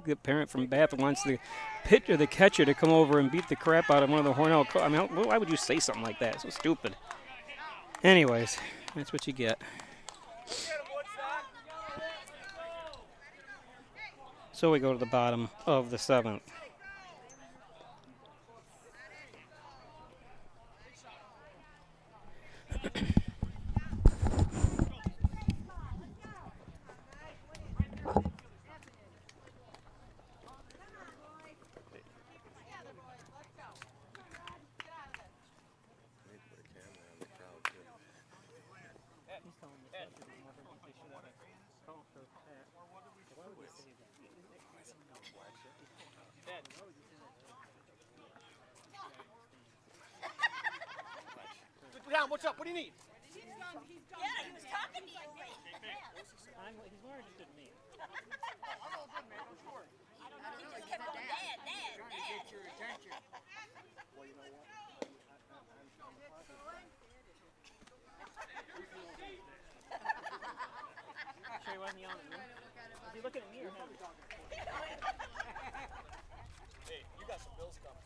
The parent from Bath wants the pitcher, the catcher, to come over and beat the crap out of one of the Hornell. I mean, why would you say something like that? It's so stupid. Anyways, that's what you get. So we go to the bottom of the 7th. Down, what's up? What do you need? Yeah, he was talking to you. He's more interested in me. He just kept going, Dad, Dad, Dad. Get your attention. Well, you know what? Sure he wasn't yelling at me. Was he looking at me or him? Hey, you got some bills coming.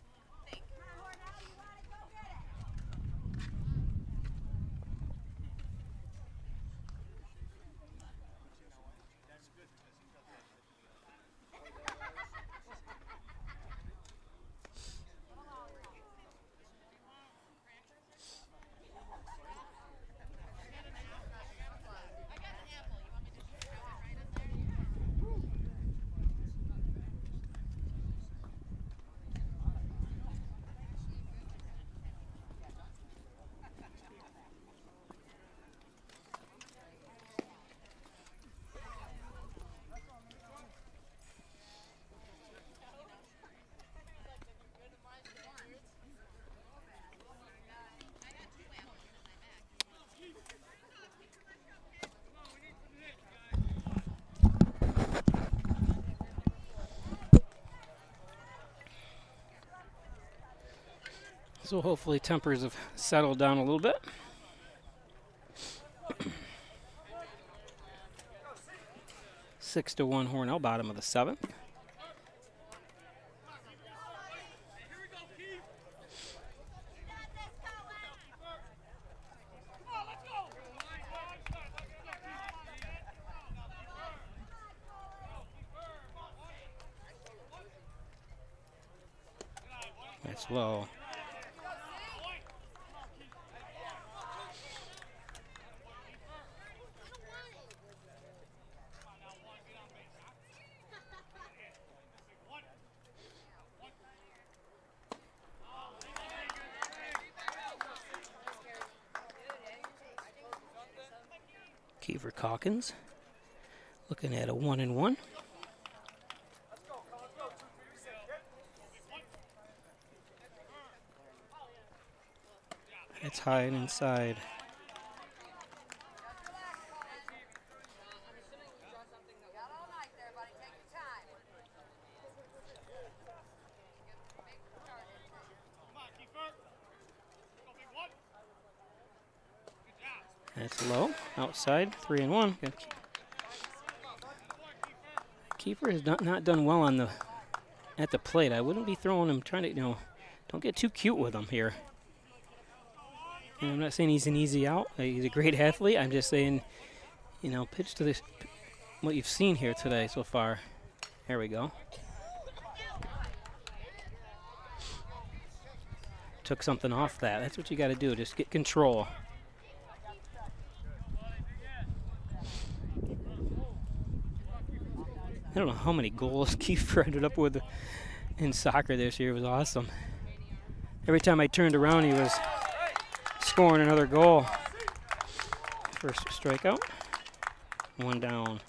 So hopefully tempers have settled down a little bit. Six to 1 Hornell, bottom of the 7th. That's low. Kiefer Calkins looking at a 1-1. It's high and inside. That's low, outside, 3-1. Keeper has not done well on at the plate. I wouldn't be throwing him, trying to, don't get too cute with him here. And I'm not saying he's an easy out. He's a great athlete. I'm just saying, pitch to this, what you've seen here today so far. There we go. Took something off that. That's what you got to do. Just get control. I don't know how many goals Kiefer ended up with in soccer this year. It was awesome. Every time I turned around, he was scoring another goal. First strikeout. 1 down.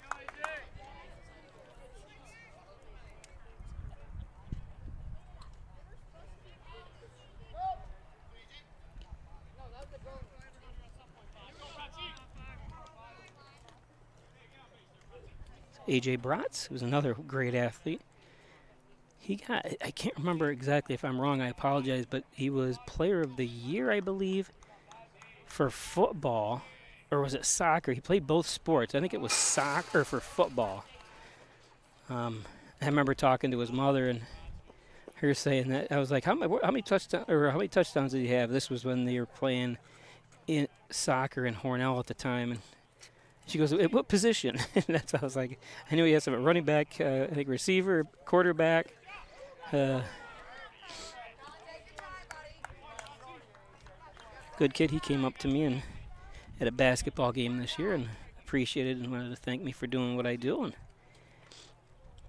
A.J. Bratz, who's another great athlete. He got, I can't remember exactly if I'm wrong, I apologize, but he was player of the year, I believe, for football. Or was it soccer? He played both sports. I think it was soccer for football. I remember talking to his mother and her saying that. I was like, how many touchdowns did he have? This was when they were playing in soccer in Hornell at the time. And she goes, what position? And that's what I was like, I knew he had some running back, I think receiver, quarterback. Good kid. He came up to me and at a basketball game this year and appreciated and wanted to thank me for doing what I do. And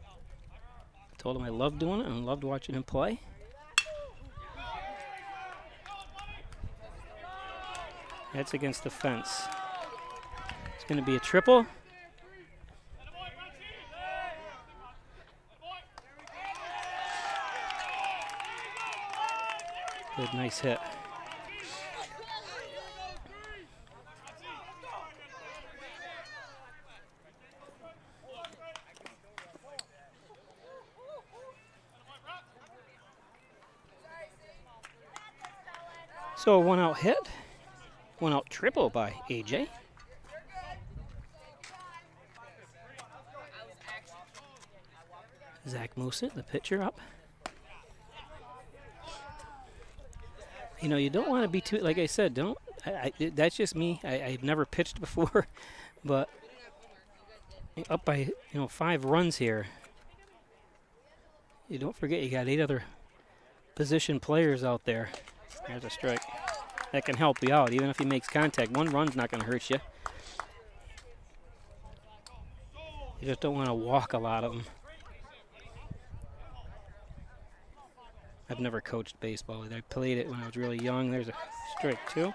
I told him I loved doing it and loved watching him play. That's against the fence. It's going to be a triple. Good, nice hit. So a one-out hit, one-out triple by AJ. Zach Musa, the pitcher, up. You know, you don't want to be too, like I said, that's just me. I've never pitched before, but up by, 5 runs here. You don't forget you got 8 other position players out there. There's a strike. That can help you out, even if he makes contact. 1 run's not going to hurt you. You just don't want to walk a lot of them. I've never coached baseball. I played it when I was really young. There's a strike 2.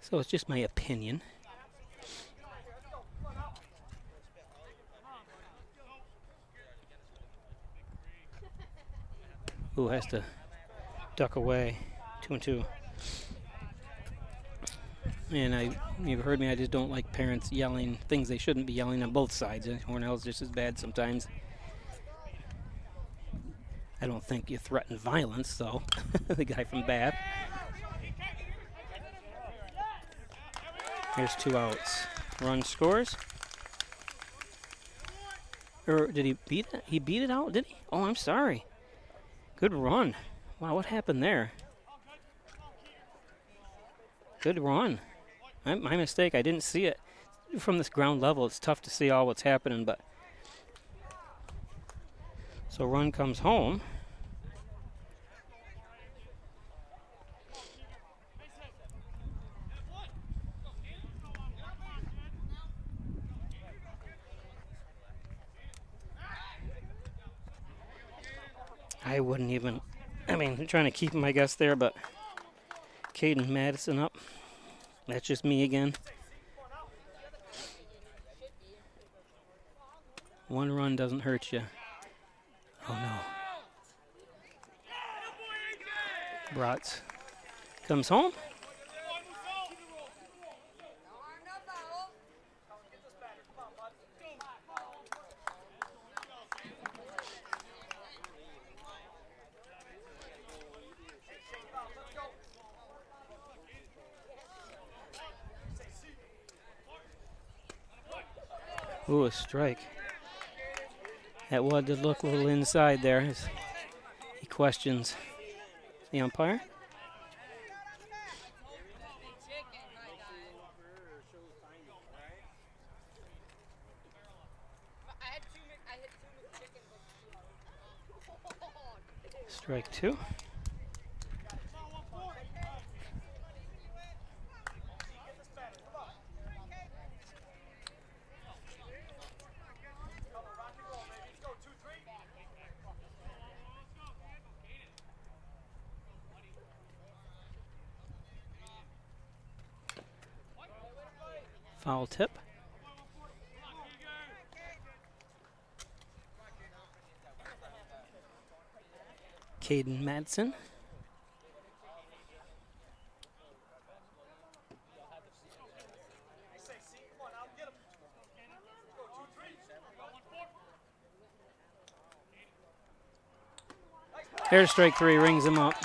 So it's just my opinion. Who has to duck away? 2-2. And you've heard me, I just don't like parents yelling things they shouldn't be yelling on both sides. Hornell's just as bad sometimes. I don't think you threaten violence, though. The guy from Bath. Here's 2 outs. Run scores. Or did he beat it? He beat it out, did he? Oh, I'm sorry. Good run. Wow, what happened there? Good run. My mistake, I didn't see it. From this ground level, it's tough to see all what's happening, but... So run comes home. I wouldn't even... trying to keep him, I guess, there, but... Caden Madison up. That's just me again. 1 run doesn't hurt you. Oh, no. Bratz comes home. Ooh, a strike. That one did look a little inside there. He questions the umpire. Strike 2. Foul tip. Caden Madsen. There's strike 3, rings him up.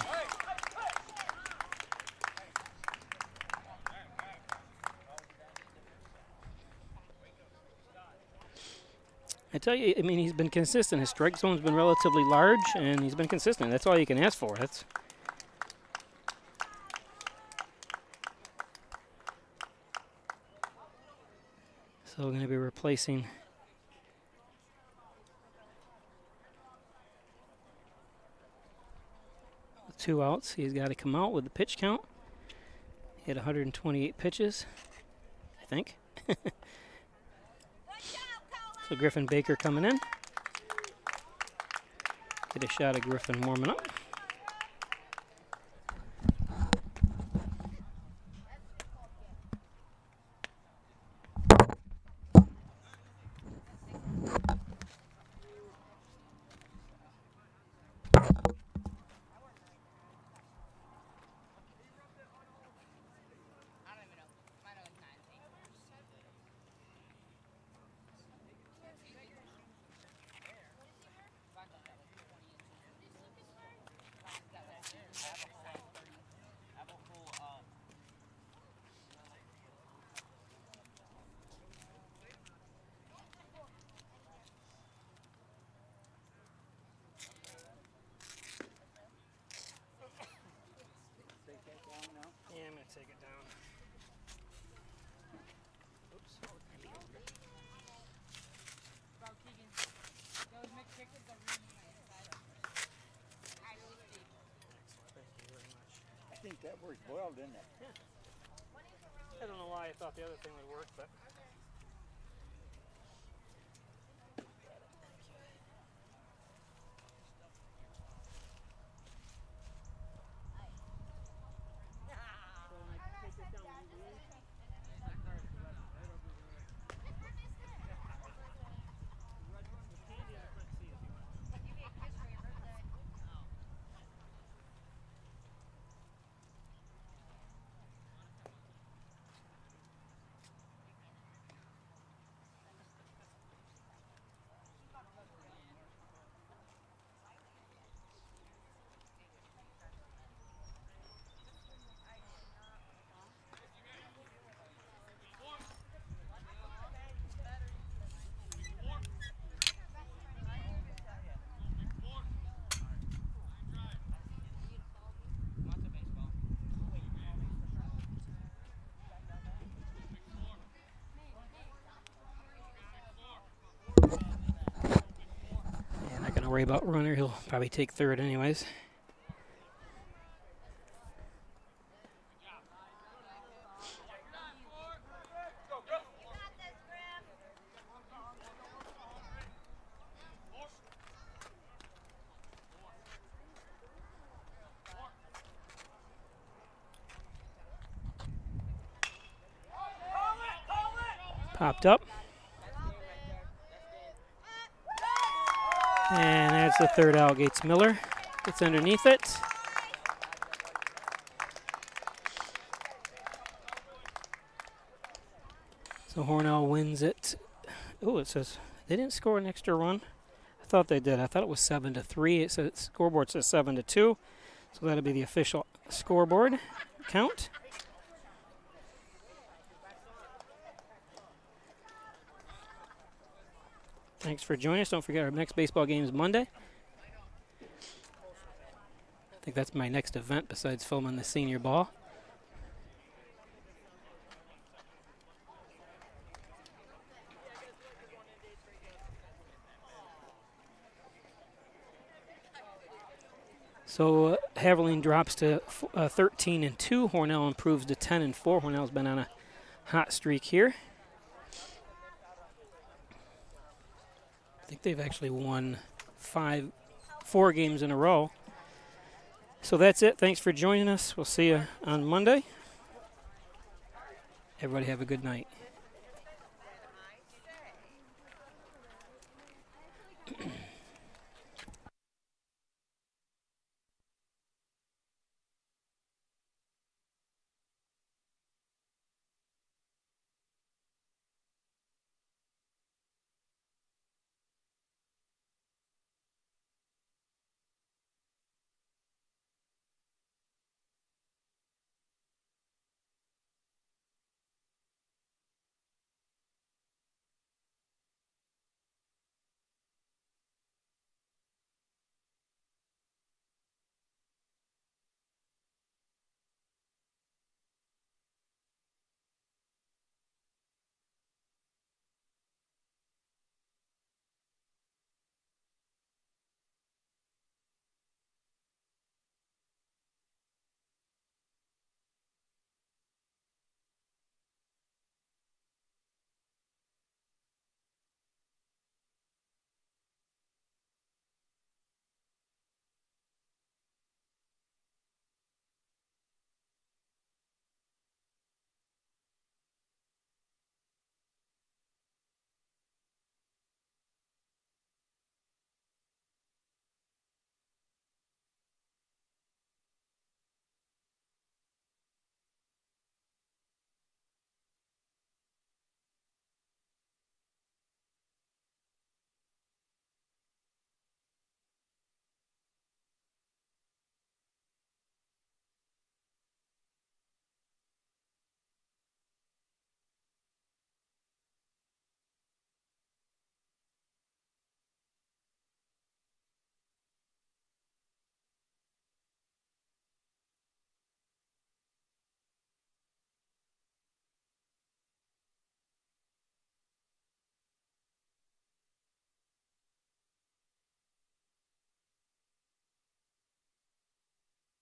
I tell you, I mean, he's been consistent. His strike zone's been relatively large, and he's been consistent. That's all you can ask for. That's so we're going to be replacing with 2 outs. He's got to come out with the pitch count. He had 128 pitches, I think. So Griffin Baker coming in. Get a shot of Griffin warming up. Yeah, I'm going to take it down. Oops. Thank you very much. I think that worked well, didn't it? Yeah. I don't know why I thought the other thing would work, but. Worry about runner. He'll probably take third anyways. Popped up. And that's the third out. Gates Miller gets underneath it. So Hornell wins it. Oh, it says they didn't score an extra run. I thought they did. I thought it was 7-3. It says scoreboard says 7-2. So that'll be the official scoreboard count. Thanks for joining us. Don't forget our next baseball game is Monday. I think that's my next event besides filming the senior ball. So Haverling drops to 13-2. Hornell improves to 10-4. Hornell's been on a hot streak here. I think they've actually won 4 games in a row. So that's it. Thanks for joining us. We'll see you on Monday. Everybody have a good night.